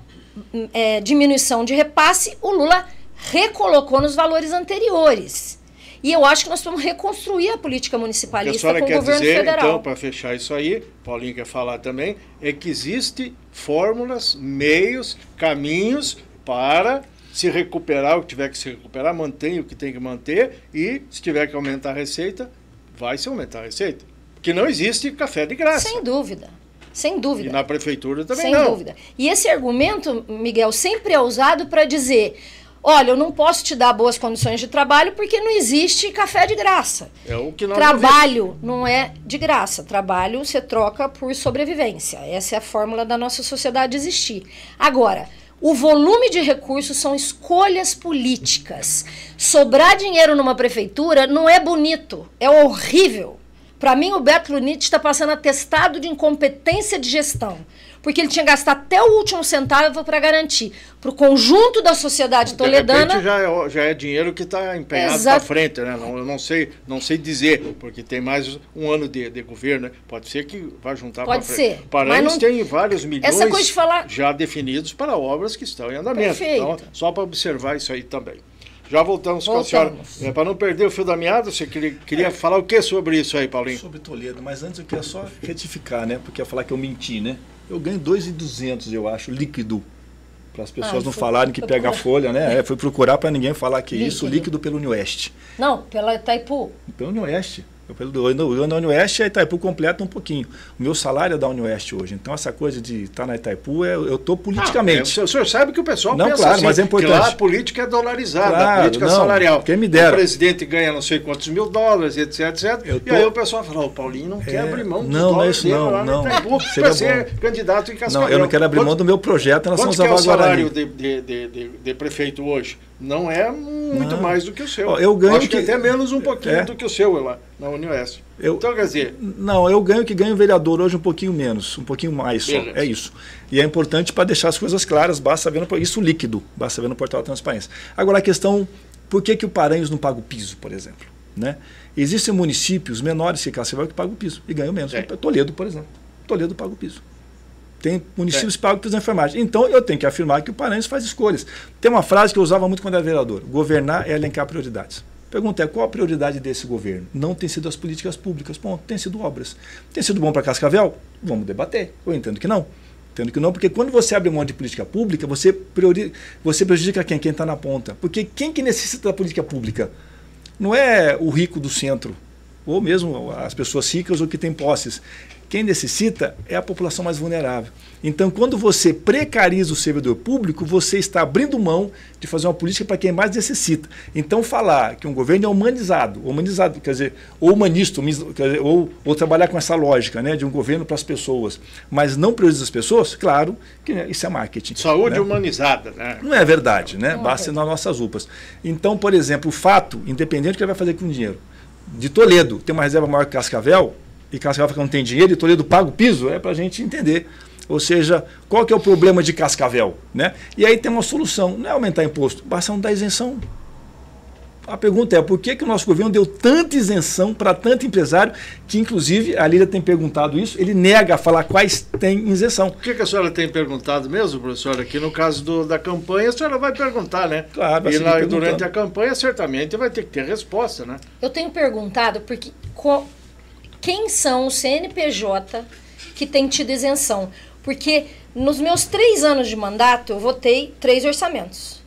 diminuição de repasse, o Lula recolocou nos valores anteriores. E eu acho que nós vamos reconstruir a política municipalista com o governo federal. Então, para fechar isso aí, Paulinho quer falar também, é que existem fórmulas, meios, caminhos para se recuperar o que tiver que se recuperar, manter o que tem que manter e, se tiver que aumentar a receita, vai se aumentar a receita. Porque não existe café de graça. Sem dúvida. Sem dúvida. E na prefeitura também Sem não. Sem dúvida. E esse argumento, Miguel, sempre é usado para dizer, olha, eu não posso te dar boas condições de trabalho porque não existe café de graça. É o que nós Trabalho não é de graça. Trabalho você troca por sobrevivência. Essa é a fórmula da nossa sociedade existir. Agora, o volume de recursos são escolhas políticas. Sobrar dinheiro numa prefeitura não é bonito, é horrível. Para mim, o Beto Lunite está passando atestado de incompetência de gestão, porque ele tinha gastado até o último centavo para garantir para o conjunto da sociedade toledana. De repente já é dinheiro que está empenhado para frente, né? Eu não sei dizer, porque tem mais um ano de governo, né? Pode ser que vai juntar para frente. Pode ser. Paranhos tem vários milhões essa coisa de falar... já definidos para obras que estão em andamento. Perfeito. Então, só para observar isso aí também. Já voltamos com a senhora. Para não perder o fio da meada, você queria falar o que sobre isso aí, Paulinho? Sobre Toledo, mas antes eu queria só retificar, né? Porque eu ia falar que eu menti, né? Eu ganho 2.200, eu acho, líquido. Para as pessoas não falarem que pega a folha, né? Fui procurar para ninguém falar que isso, líquido pelo Unioeste. Não, pela Itaipu. Pelo Unioeste. Pelo Unioeste, a Itaipu completa um pouquinho. O meu salário é da Unioeste hoje. Então, essa coisa de estar na Itaipu, eu estou politicamente. O senhor sabe que o pessoal não, pensa claro, assim, mas é importante. Que lá a política é dolarizada, claro, a política salarial. Quem me dera. O presidente ganha não sei quantos mil dólares, etc, etc. E aí o pessoal fala, o Paulinho não quer abrir mão dos dólares. Não é isso não. Para ser candidato em Cascavel. Não, eu não quero abrir mão do meu projeto em relação aos Avaguarani. Quanto que é o salário de prefeito hoje? Não é muito mais do que o seu. Eu ganho acho que até menos um pouquinho do que o seu lá na Unioeste. Então, quer dizer... Não, eu ganho que ganho vereador hoje um pouquinho menos, um pouquinho mais só. Beleza. É isso. E é importante para deixar as coisas claras, basta ver isso líquido, basta ver no portal da transparência. Agora a questão, por que o Paranhos não paga o piso, por exemplo? Né? Existem municípios menores que Cascavel que pagam o piso e ganham menos. Toledo, por exemplo. Toledo paga o piso. Tem municípios que pagam o piso da enfermagem. Então, eu tenho que afirmar que o Paranhos faz escolhas. Tem uma frase que eu usava muito quando era vereador. Governar é elencar prioridades. Pergunta é, qual a prioridade desse governo? Não tem sido as políticas públicas, ponto. Tem sido obras. Tem sido bom para Cascavel? Vamos debater. Eu entendo que não. Entendo que não, porque quando você abre mão de política pública, você prejudica quem? Quem está na ponta. Porque quem que necessita da política pública? Não é o rico do centro, ou mesmo as pessoas ricas ou que têm posses. Quem necessita é a população mais vulnerável. Então, quando você precariza o servidor público, você está abrindo mão de fazer uma política para quem mais necessita. Então, falar que um governo é humanizado, quer dizer, ou humanista, quer dizer, ou trabalhar com essa lógica, né, de um governo para as pessoas, mas não prioriza as pessoas, claro que isso é marketing. Saúde, né? Humanizada, né? Não é verdade, né? Basta ser nas nossas UPAs. Então, por exemplo, o fato, independente do que ele vai fazer com o dinheiro, de Toledo ter uma reserva maior que Cascavel, e Cascavel não tem dinheiro e Toledo paga o piso, é para a gente entender. Ou seja, qual que é o problema de Cascavel? Né? E aí tem uma solução, não é aumentar imposto, basta não dar isenção. A pergunta é, por que o nosso governo deu tanta isenção para tanto empresário, que inclusive, a Lília tem perguntado isso, ele nega a falar quais tem isenção. O que a senhora tem perguntado mesmo, professora? Aqui no caso da campanha, a senhora vai perguntar, né? Claro, vai e durante a campanha, certamente, vai ter que ter resposta, né? Eu tenho perguntado porque... Quem são os CNPJ que têm tido isenção? Porque nos meus 3 anos de mandato, eu votei 3 orçamentos.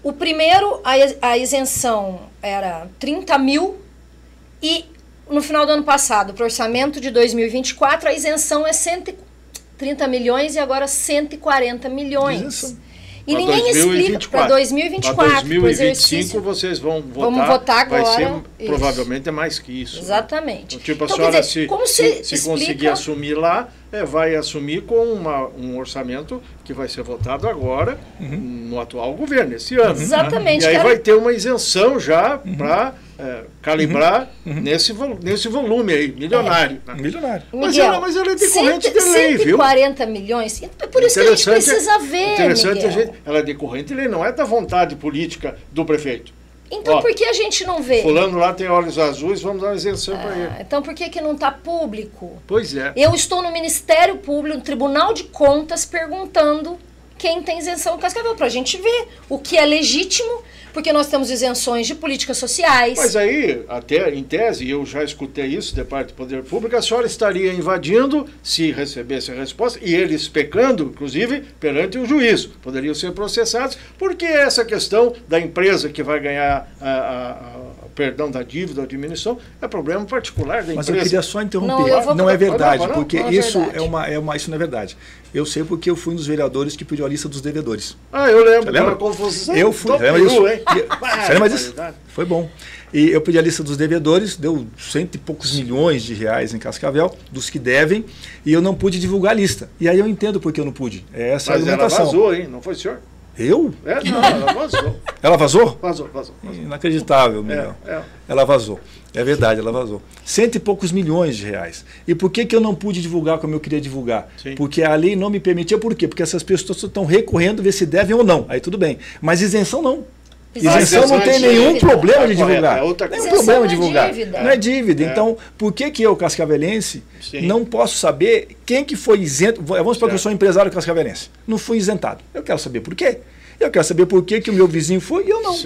O primeiro, a isenção era 30 mil e no final do ano passado, para o orçamento de 2024, a isenção é 130 milhões e agora 140 milhões. Isenção. E ninguém explica para 2024. Para 2025 vocês vão votar. Vamos votar agora. Vai ser, provavelmente é mais que isso. Né? Então, tipo, então, a senhora, dizer, se conseguir assumir lá, vai assumir com um orçamento que vai ser votado agora, no atual governo, esse ano. Exatamente. Né? E aí vai ter uma isenção já para calibrar nesse volume aí, milionário. Né? Milionário. Miguel, mas ela é decorrente de lei, viu? 140 milhões. É por isso que a gente precisa ver, interessante, Miguel. Ela é decorrente de lei, não é da vontade política do prefeito. Então, por que a gente não vê? Fulano lá tem olhos azuis, vamos dar uma isenção para ele. Então, por que não está público? Pois é. Eu estou no Ministério Público, no Tribunal de Contas, perguntando quem tem isenção em Cascavel, para a gente ver o que é legítimo, porque nós temos isenções de políticas sociais. Mas aí, até em tese, eu já escutei isso de parte do Poder Público, a senhora estaria invadindo, se recebesse a resposta, e eles pecando, inclusive, perante o juízo. Poderiam ser processados, porque essa questão da empresa que vai ganhar perdão, da dívida ou diminuição, é problema particular da empresa. Mas eu queria só interromper. Não é verdade, porque isso isso não é verdade. Eu sei porque eu fui um dos vereadores que pediu a lista dos devedores. Eu lembro. Lembra? Confusão. Eu fui. Lembra isso? Você lembra disso? Foi bom. E eu pedi a lista dos devedores, deu 100 e poucos milhões de reais em Cascavel, dos que devem, e eu não pude divulgar a lista. E aí eu entendo por que eu não pude. Essa é a argumentação. Ela vazou, hein? Não foi o senhor? Eu? Não, ela vazou. Ela vazou? Vazou. Inacreditável, Miguel. Ela vazou. É verdade, ela vazou. 100 e poucos milhões de reais. E por que eu não pude divulgar como eu queria divulgar? Sim. Porque a lei não me permitia. Por quê? Porque essas pessoas estão recorrendo ver se devem ou não. Aí tudo bem. Mas isenção não. Isenção não tem nenhum problema de divulgar. Nenhum problema de divulgar. Não é dívida. Então, por que eu, cascavelense, não posso saber quem que foi isento? Vamos supor que eu sou empresário cascavelense. Não fui isentado. Eu quero saber por quê. Eu quero saber por que o meu vizinho foi e eu não.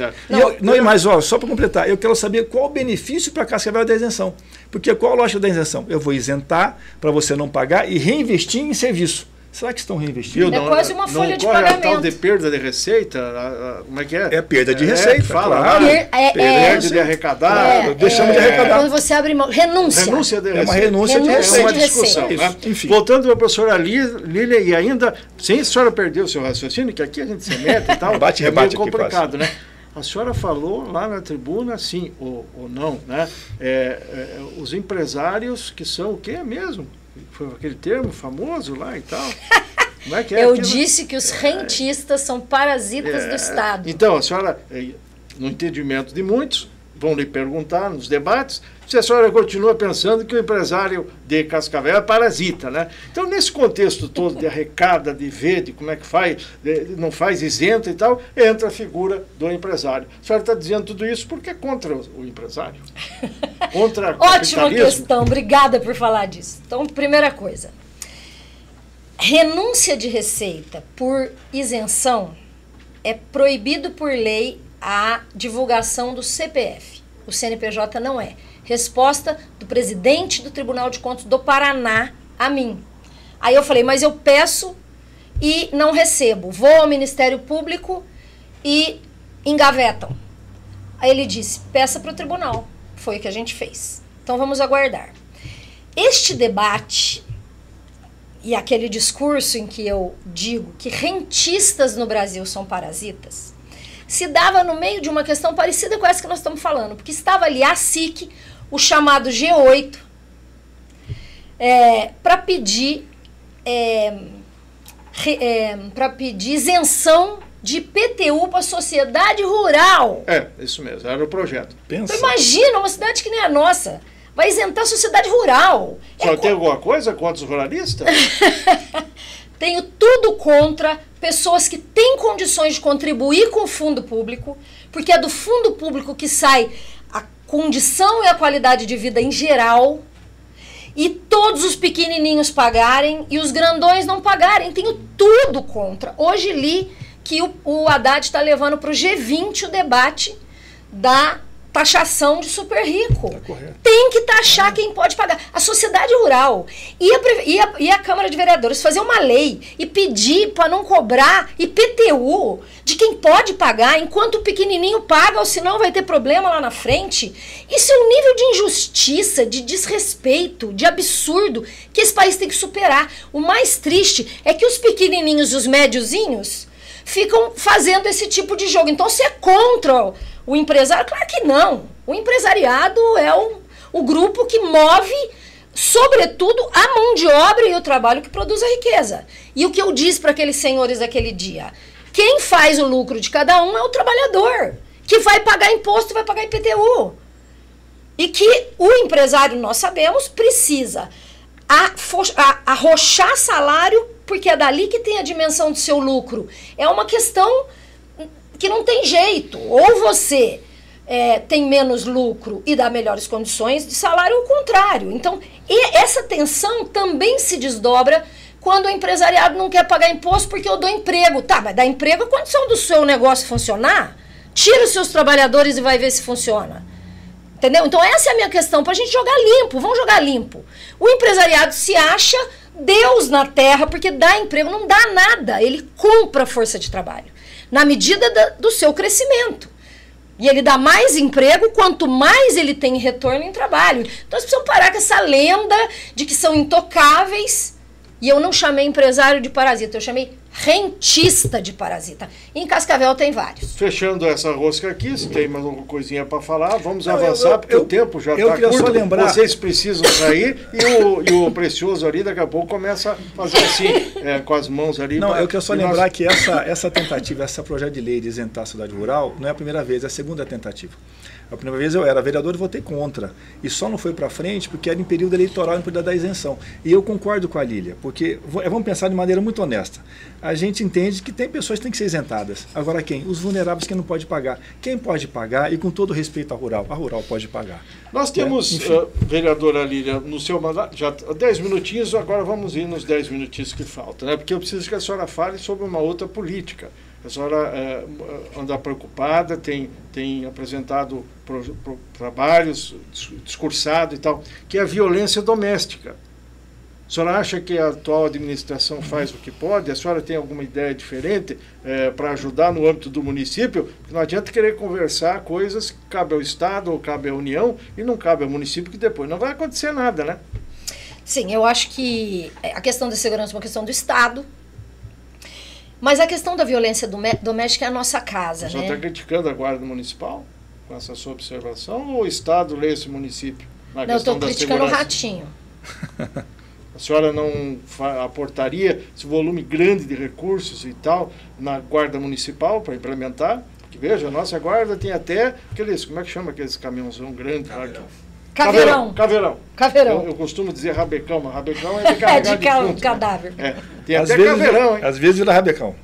Mas só para completar, eu quero saber qual o benefício para Cascavel da isenção. Porque qual a lógica da isenção? Eu vou isentar para você não pagar e reinvestir em serviço. Será que estão reinvestindo? É quase uma folha de pagamento. Não tal de perda de receita? Como é que é? É perda de receita, claro. Perda de arrecadar. Deixamos de arrecadar. Quando você abre mão. Renúncia. Renúncia de receita. É uma renúncia de receita. É uma discussão. Né? Voltando para a professora Lília, e ainda, sem a senhora perder o seu raciocínio, que aqui a gente se mete e tal, é meio complicado, né? A senhora falou lá na tribuna, sim ou não, né? Os empresários que são o quê mesmo? Foi aquele termo famoso lá e tal. Como é que é? Eu disse que os rentistas são parasitas do Estado. Então, a senhora, no entendimento de muitos, vão lhe perguntar nos debates se a senhora continua pensando que o empresário de Cascavel é parasita, né? Então, nesse contexto todo de arrecada, de ver, de como é que faz, não faz isento e tal, entra a figura do empresário. A senhora está dizendo tudo isso porque é contra o empresário. Contra o Ótima questão, obrigada por falar disso. Então, primeira coisa, renúncia de receita por isenção é proibido por lei a divulgação do CPF. O CNPJ não é. Resposta do presidente do Tribunal de Contas do Paraná a mim. Aí eu falei, mas eu peço e não recebo. Vou ao Ministério Público e engavetam. Aí ele disse, peça para o tribunal. Foi o que a gente fez. Então vamos aguardar. Este debate e aquele discurso em que eu digo que rentistas no Brasil são parasitas, se dava no meio de uma questão parecida com essa que nós estamos falando, porque estava ali a SIC, o chamado G8, para pedir isenção de IPTU para a sociedade rural. Isso mesmo, era o projeto. Então, imagina, uma cidade que nem a nossa, vai isentar a sociedade rural. Só tem alguma coisa contra os ruralistas? Tenho tudo contra pessoas que têm condições de contribuir com o fundo público, porque é do fundo público que sai a condição e a qualidade de vida em geral, e todos os pequenininhos pagarem e os grandões não pagarem. Tenho tudo contra. Hoje li que o Haddad está levando para o G20 o debate da taxação de super rico. Tem que taxar quem pode pagar. A sociedade rural e a Câmara de Vereadores fazer uma lei e pedir para não cobrar IPTU de quem pode pagar, enquanto o pequenininho paga, ou senão vai ter problema lá na frente. Isso é um nível de injustiça, de desrespeito, de absurdo que esse país tem que superar. O mais triste é que os pequenininhos e os médiozinhos ficam fazendo esse tipo de jogo. Então, você é contra o empresário? Claro que não. O empresariado é o grupo que move, sobretudo, a mão de obra e o trabalho que produz a riqueza. E o que eu disse para aqueles senhores daquele dia? Quem faz o lucro de cada um é o trabalhador, que vai pagar imposto, vai pagar IPTU. E que o empresário, nós sabemos, precisa arrochar salário, porque é dali que tem a dimensão do seu lucro. É uma questão que não tem jeito. Ou você tem menos lucro e dá melhores condições de salário, ou o contrário. Então, essa tensão também se desdobra quando o empresariado não quer pagar imposto porque eu dou emprego. Tá, mas dá emprego, a condição do seu negócio funcionar, tira os seus trabalhadores e vai ver se funciona. Entendeu? Então, essa é a minha questão, pra gente jogar limpo. Vamos jogar limpo. O empresariado se acha Deus na terra porque dá emprego. Não dá nada. Ele compra força de trabalho na medida do seu crescimento. E ele dá mais emprego quanto mais ele tem retorno em trabalho. Então nós precisamos parar com essa lenda de que são intocáveis. E eu não chamei empresário de parasita, eu chamei rentista de parasita. Em Cascavel tem vários. Fechando essa rosca aqui, se tem mais alguma coisinha para falar, vamos avançar, porque o tempo já está curto. Só lembrar... Vocês precisam sair e o Precioso ali daqui a pouco começa a fazer assim, com as mãos ali. Não, eu quero só lembrar que essa tentativa, esse projeto de lei de isentar a cidade rural, não é a primeira vez, é a segunda tentativa. A primeira vez eu era vereador e votei contra. E só não foi para frente porque era em período eleitoral e não podia dar isenção. E eu concordo com a Lília, porque vamos pensar de maneira muito honesta. A gente entende que tem pessoas que têm que ser isentadas. Agora quem? Os vulneráveis que não podem pagar. Quem pode pagar e com todo respeito à rural? A rural pode pagar. Nós temos, vereadora Lília, no seu mandato, já 10 minutinhos, agora vamos ir nos 10 minutinhos que faltam, né? Porque eu preciso que a senhora fale sobre uma outra política. A senhora anda preocupada, tem apresentado trabalhos, discursado e tal, que é a violência doméstica. A senhora acha que a atual administração faz o que pode? A senhora tem alguma ideia diferente para ajudar no âmbito do município? Porque não adianta querer conversar coisas que cabe ao Estado ou cabe à União e não cabe ao município, que depois não vai acontecer nada, né? Sim, eu acho que a questão da segurança é uma questão do Estado. Mas a questão da violência doméstica é a nossa casa, Você né? está criticando a Guarda Municipal com essa sua observação ou o Estado lê esse município na Não, eu questão estou da criticando o segurança? Ratinho. A senhora não aportaria esse volume grande de recursos e tal na Guarda Municipal para implementar? Porque veja, a nossa Guarda tem até aqueles, como é que chama aqueles caminhãozão grande? Caveirão. Caveirão. Eu costumo dizer rabecão, mas rabecão é de carregar defunto, cadáver. né? Tem até caveirão, hein? Às vezes vira rabecão.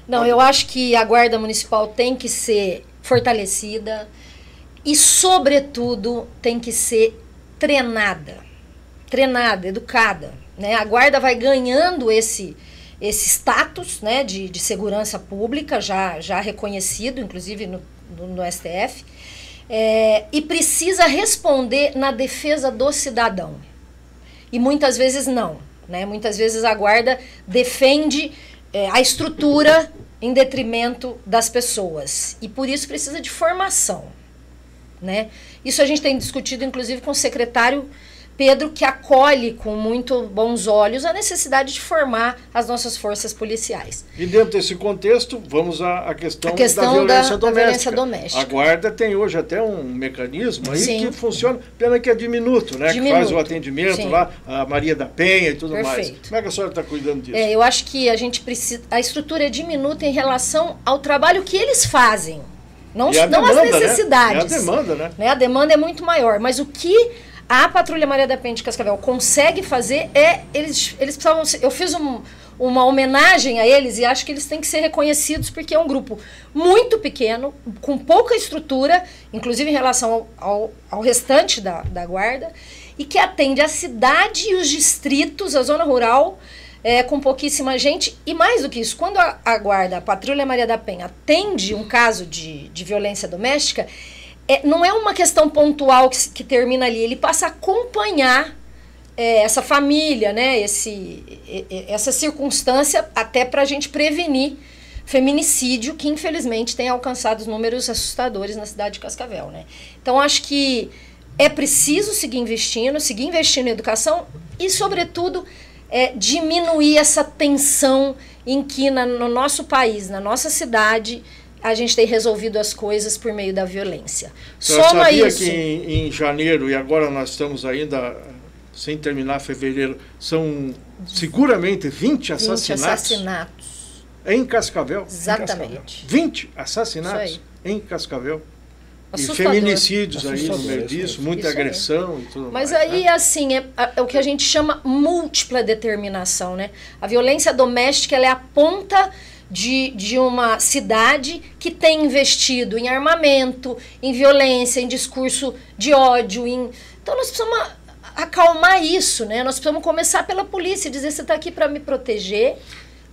Não, eu acho que a Guarda Municipal tem que ser fortalecida e, sobretudo, tem que ser treinada, educada, né? A Guarda vai ganhando esse status, né, de segurança pública, já reconhecido, inclusive no STF, e precisa responder na defesa do cidadão. E muitas vezes não, né? Muitas vezes a Guarda defende a estrutura em detrimento das pessoas. E por isso precisa de formação, né? Isso a gente tem discutido, inclusive, com o secretário Pedro, que acolhe com muito bons olhos a necessidade de formar as nossas forças policiais. E dentro desse contexto, vamos à questão da violência doméstica. A Guarda tem hoje até um mecanismo aí que funciona, pena que é diminuto, né? Que faz o atendimento lá, a Maria da Penha e tudo mais. Como é que a senhora está cuidando disso? Eu acho que a gente precisa. A estrutura é diminuta em relação ao trabalho que eles fazem. Não as necessidades. Né? E a demanda, né? A demanda é muito maior, mas o que a Patrulha Maria da Penha de Cascavel consegue fazer eles precisavam. Eu fiz uma homenagem a eles e acho que eles têm que ser reconhecidos porque é um grupo muito pequeno, com pouca estrutura, inclusive em relação ao restante da Guarda, e que atende a cidade e os distritos, a zona rural, com pouquíssima gente. E mais do que isso, quando a Guarda, a Patrulha Maria da Penha, atende um caso de violência doméstica, não é uma questão pontual que termina ali, ele passa a acompanhar essa família, né, essa circunstância, até para a gente prevenir feminicídio, que infelizmente tem alcançado números assustadores na cidade de Cascavel, né? Então acho que é preciso seguir investindo em educação e, sobretudo, diminuir essa tensão em que no nosso país, na nossa cidade, a gente tem resolvido as coisas por meio da violência. Soma isso. Que em janeiro, e agora nós estamos ainda sem terminar fevereiro, são seguramente 20 assassinatos. Em Cascavel. Exatamente. 20 assassinatos em Cascavel. Assustador. E feminicídios aí no meio disso, muita agressão e tudo mais. Mas aí, né? Assim, é o que a gente chama múltipla determinação, né? A violência doméstica, ela é a ponta de uma cidade que tem investido em armamento, em violência, em discurso de ódio. Então nós precisamos acalmar isso, né? Nós precisamos começar pela polícia, dizer: você está aqui para me proteger,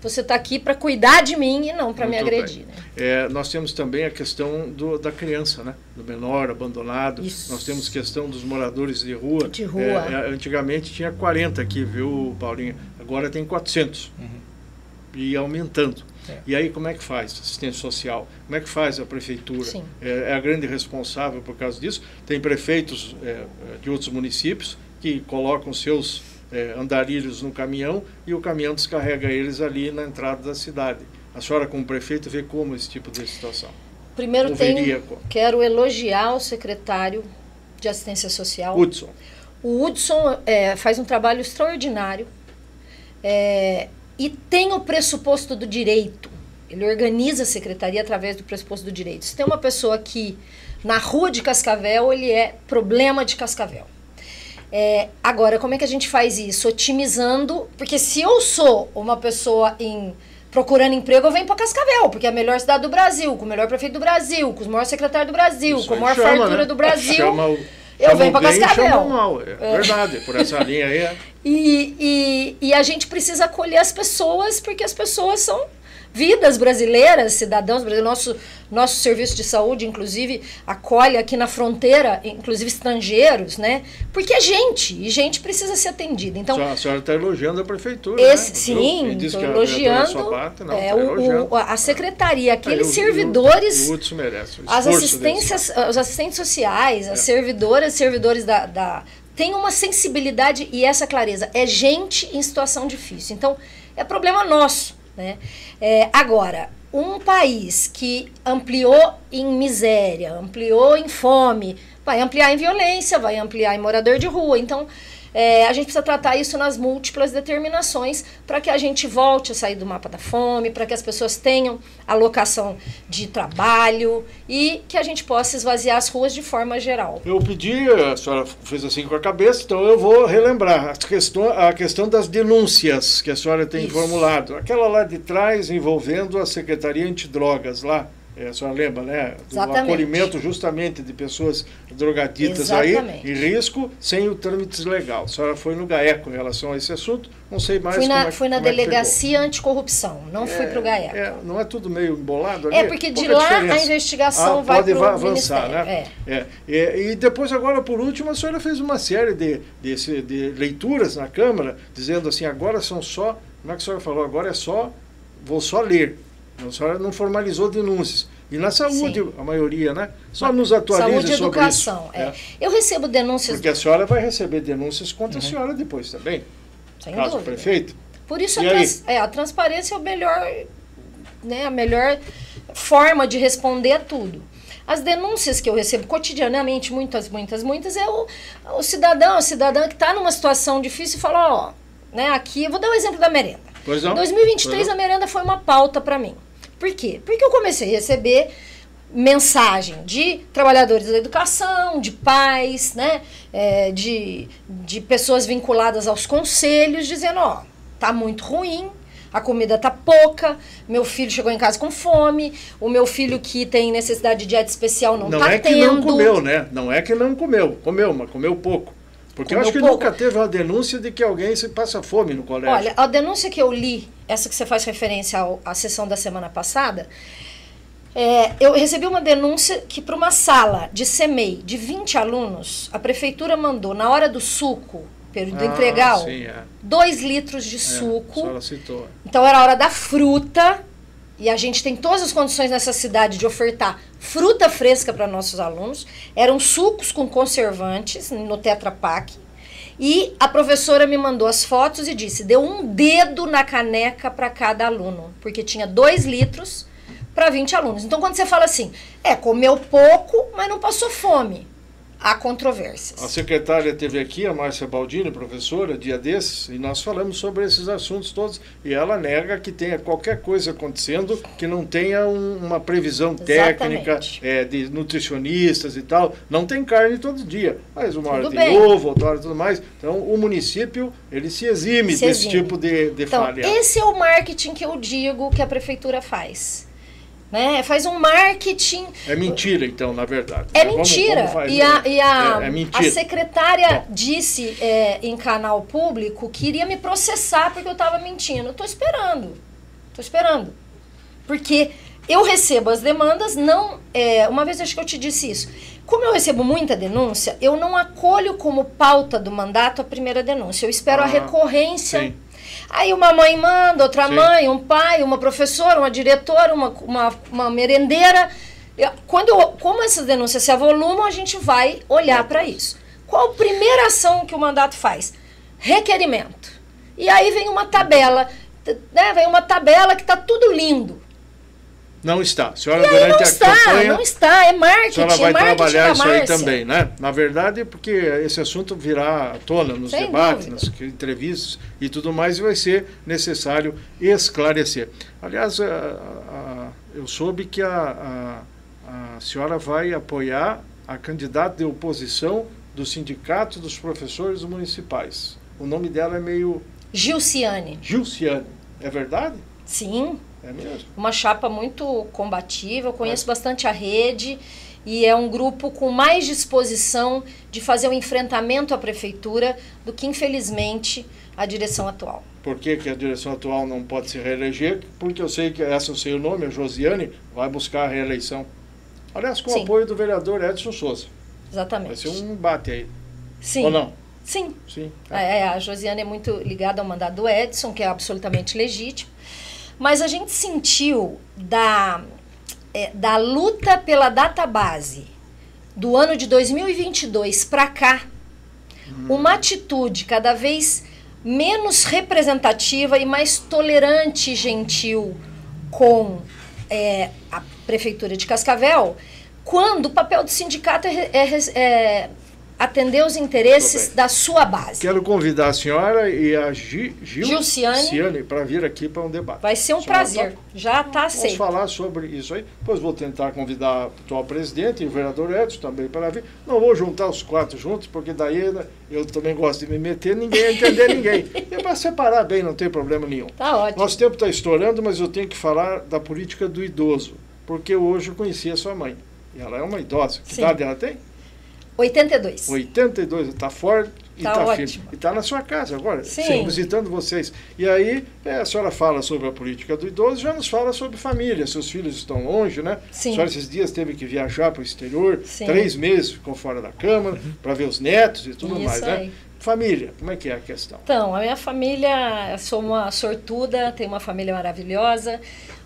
você está aqui para cuidar de mim e não para me agredir. Né? Nós temos também a questão da criança, né? Do menor abandonado. Isso. Nós temos questão dos moradores de rua. Antigamente tinha 40 aqui, viu, Paulinho? Agora tem 400. E aumentando. E aí como é que faz assistência social? Como é que faz a prefeitura? Sim. É a grande responsável por causa disso. Tem prefeitos de outros municípios que colocam seus andarilhos no caminhão e o caminhão descarrega eles ali na entrada da cidade. A senhora, como prefeito, vê como esse tipo de situação? Primeiro quero elogiar o secretário de Assistência Social. Hudson. O Hudson faz um trabalho extraordinário e tem o pressuposto do direito. Ele organiza a secretaria através do pressuposto do direito. Se tem uma pessoa que, na rua de Cascavel, ele é problema de Cascavel. Agora, como é que a gente faz isso? Otimizando, porque se eu sou uma pessoa procurando emprego, eu venho para Cascavel, porque é a melhor cidade do Brasil, com o melhor prefeito do Brasil, com o maior secretário do Brasil, isso com a maior fartura do Brasil. Eu venho para Cascavel. Mal. É verdade, por essa linha aí. E a gente precisa acolher as pessoas, porque as pessoas são vidas brasileiras, cidadãos brasileiros. Nosso serviço de saúde, inclusive, acolhe aqui na fronteira, inclusive estrangeiros, né? Porque é gente, e gente precisa ser atendida. Então, a senhora está elogiando a prefeitura, né? Sim, estou elogiando a secretaria, aqueles servidores, o Hudson merece, os assistentes sociais, as servidoras, servidores tem uma sensibilidade e essa clareza. É gente em situação difícil. Então, é problema nosso, né? Agora, um país que ampliou em miséria, ampliou em fome, vai ampliar em violência, vai ampliar em morador de rua. Então, a gente precisa tratar isso nas múltiplas determinações para que a gente volte a sair do mapa da fome, para que as pessoas tenham alocação de trabalho e que a gente possa esvaziar as ruas de forma geral. Eu pedi, a senhora fez assim com a cabeça, então eu vou relembrar a questão das denúncias que a senhora tem formulado. Aquela lá de trás envolvendo a Secretaria Antidrogas lá. A senhora lembra, né? Do acolhimento justamente de pessoas drogaditas aí, em risco, sem o trâmite legal. A senhora foi no GAECO em relação a esse assunto, não sei mais fui na Delegacia Anticorrupção, não fui para o GAECO. Não é tudo meio embolado ali? Porque de lá diferença. A investigação vai para o avançar, né? E depois, agora, por último, a senhora fez uma série de leituras na Câmara, dizendo assim, agora são só, como é que a senhora falou? Agora vou só ler. A senhora não formalizou denúncias. E na saúde, sim, a maioria, né? Só nos atualize sobre isso. Saúde e educação. Eu recebo denúncias... Porque a senhora vai receber denúncias contra a senhora depois também. Sem dúvida. Prefeito. Por isso a transparência é a melhor forma de responder a tudo. As denúncias que eu recebo cotidianamente, muitas, é o cidadão, a cidadã que está numa situação difícil e fala, aqui, eu vou dar um exemplo da merenda. Em 2023, a merenda foi uma pauta para mim. Por quê? Porque eu comecei a receber mensagem de trabalhadores da educação, de pais, né, de pessoas vinculadas aos conselhos, dizendo, tá muito ruim, a comida tá pouca, meu filho chegou em casa com fome, o meu filho que tem necessidade de dieta especial não tá tendo. Não é que não comeu, né? Não é que não comeu, mas comeu pouco. Porque eu acho que nunca teve uma denúncia de que alguém se passa fome no colégio. Olha, a denúncia que eu li, essa que você faz referência à sessão da semana passada, eu recebi uma denúncia que para uma sala de CEMEI de 20 alunos, a prefeitura mandou, na hora do suco, período integral, 2 litros de suco. A senhora citou. Então era a hora da fruta, e a gente tem todas as condições nessa cidade de ofertar fruta fresca para nossos alunos. Eram sucos com conservantes no Tetra Pak. E a professora me mandou as fotos e disse, deu um dedo na caneca para cada aluno, porque tinha 2 litros para 20 alunos. Então, quando você fala assim, comeu pouco, mas não passou fome, há controvérsias. A secretária teve aqui, a Márcia Baldini, professora, dia desses, e nós falamos sobre esses assuntos todos, e ela nega que tenha qualquer coisa acontecendo que não tenha uma previsão técnica de nutricionistas e tal. Não tem carne todo dia, mas uma hora tem ovo, outra hora tudo mais. Então, o município, ele se exime desse tipo de falha. Então, esse é o marketing que eu digo que a prefeitura faz. Né? Faz um marketing... É mentira, então, na verdade. É mentira. É mentira. A secretária disse em canal público que iria me processar porque eu estava mentindo. Estou esperando. Porque eu recebo as demandas, uma vez acho que eu te disse isso. Como eu recebo muita denúncia, eu não acolho como pauta do mandato a primeira denúncia. Eu espero a recorrência... Sim. Aí uma mãe manda, outra Sim. mãe, um pai, uma professora, uma diretora, uma merendeira. Como essas denúncias se avolumam, a gente vai olhar para isso. Qual a primeira ação que o mandato faz? Requerimento. E aí vem uma tabela, né? Vem uma tabela que está tudo lindo. Não está. A senhora, E aí durante não a está, campanha, não está. É a marketing, senhora vai é marketing trabalhar da isso aí Márcia. também, né? Na verdade, porque esse assunto virá à tona nos Sem debates, dúvida. nas entrevistas e tudo mais, e vai ser necessário esclarecer. Aliás, eu soube que a senhora vai apoiar a candidata de oposição do Sindicato dos Professores Municipais. O nome dela é meio... Gilciane. Gilciane. É verdade? Sim, É mesmo? uma chapa muito combativa, eu conheço bastante a rede e é um grupo com mais disposição de fazer um enfrentamento à prefeitura do que, infelizmente, a direção atual. Por que a direção atual não pode se reeleger? Porque eu sei que essa, eu sei o nome, a Josiane, vai buscar a reeleição. Aliás, com o Sim. apoio do vereador Edson Souza. Vai Exatamente. ser um embate aí. Sim. Ou não? Sim. Sim. A Josiane é muito ligada ao mandato do Edson, que é absolutamente legítimo. Mas a gente sentiu da luta pela database do ano de 2022 para cá, uma atitude cada vez menos representativa e mais tolerante e gentil com a Prefeitura de Cascavel, quando o papel do sindicato é atender os interesses da sua base. Quero convidar a senhora e a Gilciane para vir aqui para um debate. Vai ser um A senhora prazer. topa? Já está Vamos aceito. falar sobre isso aí. Depois vou tentar convidar o atual presidente e o vereador Edson também para vir. Não vou juntar os quatro juntos, porque daí, né, eu também gosto de me meter, ninguém vai entender ninguém. É para separar bem, não tem problema nenhum. Tá ótimo. Nosso tempo está estourando, mas eu tenho que falar da política do idoso, porque hoje eu conheci a sua mãe. E ela é uma idosa. Que Sim. idade ela tem? 82. 82, está forte e Tá está ótimo. firme. E está na sua casa agora, Sim. visitando vocês. E aí, a senhora fala sobre a política do idoso, já nos fala sobre família. Seus filhos estão longe, né? Sim. A senhora esses dias teve que viajar para o exterior, Sim. 3 meses ficou fora da Câmara, para ver os netos e tudo Isso mais, aí. né? Família, como é que é a questão? Então, a minha família, eu sou uma sortuda, tenho uma família maravilhosa.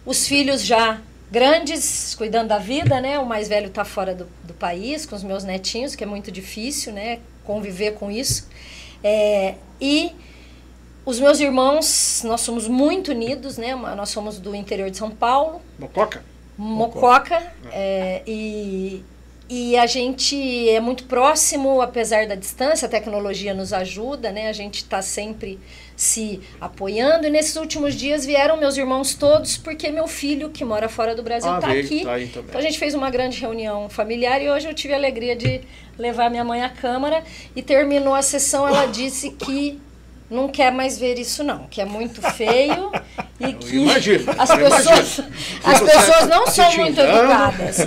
Os filhos já grandes, cuidando da vida, né? O mais velho está fora do país, com os meus netinhos, que é muito difícil, né? Conviver com isso. E os meus irmãos, nós somos muito unidos, né? Nós somos do interior de São Paulo. Mococa? Mococa. E a gente é muito próximo, apesar da distância, a tecnologia nos ajuda, né? A gente está sempre se apoiando. E nesses últimos dias vieram meus irmãos todos, porque meu filho, que mora fora do Brasil, está veio, aqui. tá aí também. Então a gente fez uma grande reunião familiar e hoje eu tive a alegria de levar minha mãe à Câmara. E terminou a sessão, ela disse que não quer mais ver isso não, que é muito feio e que imagino, as pessoas não são muito educadas.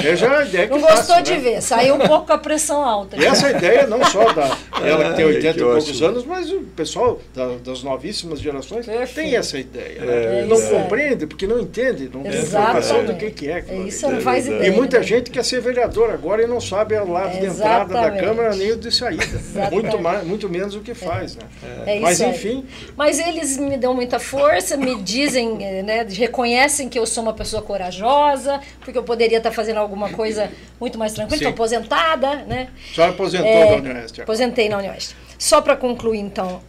Veja a ideia que Não faço, gostou de né? ver, saiu um pouco com a pressão alta. E essa ideia não só ela que tem 80 e que poucos ótimo. anos, mas o pessoal das novíssimas gerações Perfeito. tem essa ideia. Né? Não isso aí. compreende, porque não entende, não tem Exatamente. informação do que é aquilo ali. Isso não faz ideia. E muita né? gente quer ser vereador agora e não sabe o lado de entrada da Exatamente. Câmara nem o de saída. Exatamente. Muito menos o que faz. Né? É Mas isso aí. enfim, Mas eles me dão muita força, me dizem, né, reconhecem que eu sou uma pessoa corajosa, porque eu poderia estar fazendo alguma coisa muito mais tranquila, Sim. estou aposentada, né? a senhora aposentou da Unioeste. Aposentei na Unioeste. Só para concluir, então,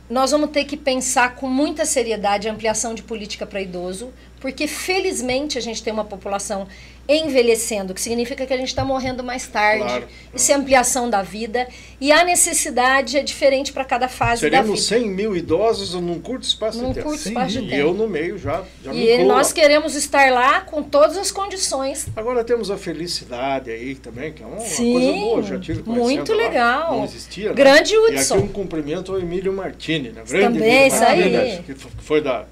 nós vamos ter que pensar com muita seriedade a ampliação de política para idoso, porque felizmente a gente tem uma população envelhecendo, que significa que a gente está morrendo mais tarde. Claro. Isso é ampliação da vida. E a necessidade é diferente para cada fase da vida. Seremos 100 mil idosos num curto espaço Num de tempo. curto espaço de E tempo. eu no meio já me E incluo nós lá. queremos estar lá com todas as condições. Agora temos a felicidade aí também, que é uma Sim, coisa boa, já tive conhecendo muito lá, legal. não existia, né? Grande E Hudson. aqui um cumprimento ao Emílio Martini, né? Grande Também, Emílio isso Martini, aí. que foi da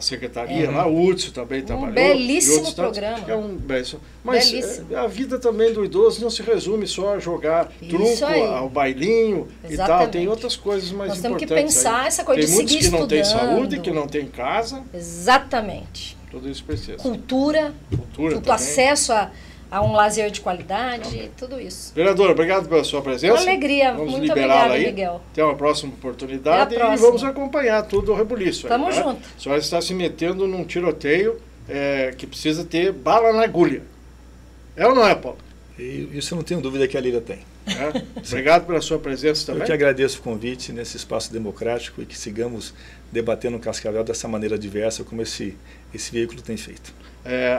secretaria lá, o Hudson também trabalhou. belíssimo e outros tantos. programa. É um belíssimo. Mas Belíssimo. a vida também do idoso não se resume só a jogar Isso truco, aí. ao bailinho e tal. Exatamente. Tem outras coisas mais Nós temos importantes. que pensar aí. essa coisa tem de muitos seguir que não têm estudando. saúde, que não têm casa, Exatamente. tudo isso precisa. Cultura, Cultura o também. acesso a um lazer de qualidade, tudo isso. Vereador, obrigado pela sua presença. Uma alegria, vamos muito liberá-la obrigada, aí. Miguel. Até uma próxima oportunidade. Até a próxima. E vamos acompanhar tudo o rebuliço. Tamo aí, tá? junto. A senhora está se metendo num tiroteio que precisa ter bala na agulha. É ou não é, Paulo? Isso eu não tenho dúvida que a Lília tem. Obrigado pela sua presença também. Eu que agradeço o convite nesse espaço democrático e que sigamos debatendo o Cascavel dessa maneira diversa como esse veículo tem feito.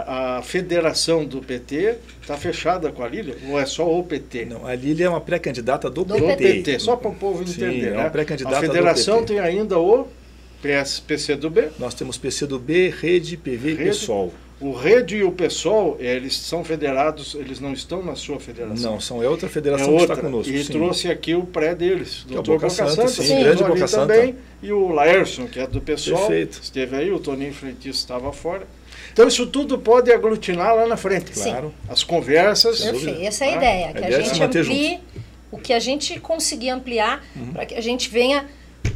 A federação do PT está fechada com a Lília? Ou é só o PT? Não, a Lília é uma pré-candidata do Do PT. PT, só para o povo entender. Sim, é né? uma pré-candidata a federação do PT. tem ainda o PCdoB. Nós temos PCdoB, Rede, PV e PSOL. O Rede e o PSOL, eles são federados, eles não estão na sua federação. Não, são outra federação que está conosco. E sim. trouxe aqui o pré deles, Que é o doutor Boca Santa, sim, grande ali Boca Santa. também, e o Laércio, que é do PSOL, Perfeito. esteve aí, o Toninho Frentista estava fora. Então isso tudo pode aglutinar lá na frente. Claro. As conversas. Perfeito, essa é a ideia, que a ideia é se gente manter amplie o que a gente conseguir ampliar para que a gente venha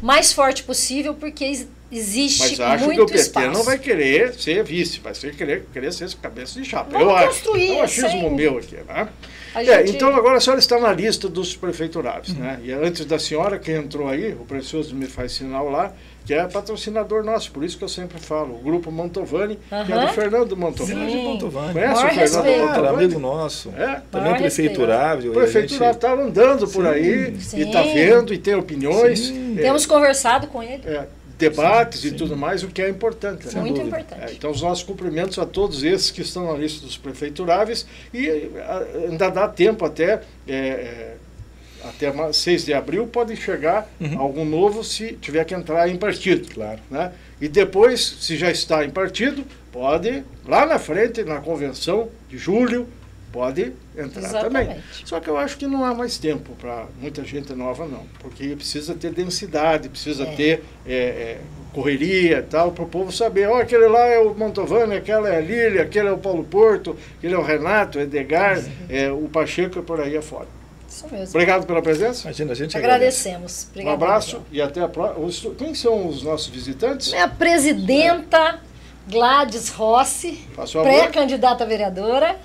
mais forte possível, porque existe Mas acho muito que o PT espaço. não vai querer ser vice, vai ser querer ser cabeça de chapa. Vamos eu acho. construir, É um achismo sem- meu aqui, né? A gente- Então agora a senhora está na lista dos prefeituráveis, né? E antes da senhora, quem entrou aí, o Precioso me faz sinal lá, que é patrocinador nosso, por isso que eu sempre falo, o Grupo Mantovani, que é do Aham. Fernando Mantovani. Grande Mantovani. Conhece Maior o Fernando respeito. Cara, Mantovani? amigo nosso. É. Também Maior prefeiturável. O prefeitura está andando por aí Sim. e está vendo e tem opiniões. Sim. Temos conversado com ele. Debates e tudo mais, o que é importante. né? Muito dúvida. importante. Então, os nossos cumprimentos a todos esses que estão na lista dos prefeituráveis e ainda dá tempo até 6 de abril pode chegar algum novo se tiver que entrar em partido. Claro. Né? E depois, se já está em partido, pode, lá na frente, na convenção de julho, pode entrar Exatamente. também. Só que eu acho que não há mais tempo para muita gente nova, não. Porque precisa ter densidade, precisa ter correria e tal, para o povo saber, aquele lá é o Mantovani, aquela é a Lília, aquele é o Paulo Porto, aquele é o Renato, o Edgar, o Pacheco e por aí afora. Isso mesmo. Obrigado pela presença. Imagina, a gente agradece. Agradecemos. Um Obrigada, abraço Miguel. e até a próxima. Quem são os nossos visitantes? Minha presidenta Gladys Rossi, Faz favor. pré-candidata a vereadora.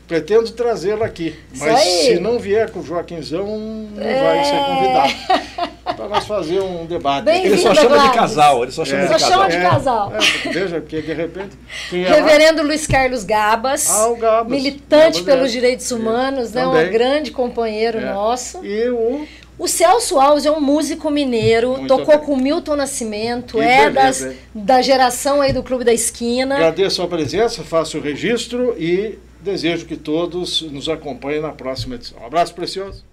Pretendo trazê-la aqui, Isso mas aí. se não vier com o Joaquinzão, não vai ser convidado. Para nós fazer um debate. Bem-vinda, Ele só chama de Gladys. casal, ele só chama de Só casal. chama de casal. Veja, porque de repente. Quem é lá? Reverendo Luiz Carlos Gabas, O Gabas. militante Gabas pelos é. direitos humanos, né, um Também. grande companheiro É. nosso. E o. O Celso Alves é um músico mineiro, Muito tocou bem. com o Milton Nascimento, Que é beleza, hein? da geração aí do Clube da Esquina. Agradeço a presença, faço o registro e desejo que todos nos acompanhem na próxima edição. Um abraço precioso.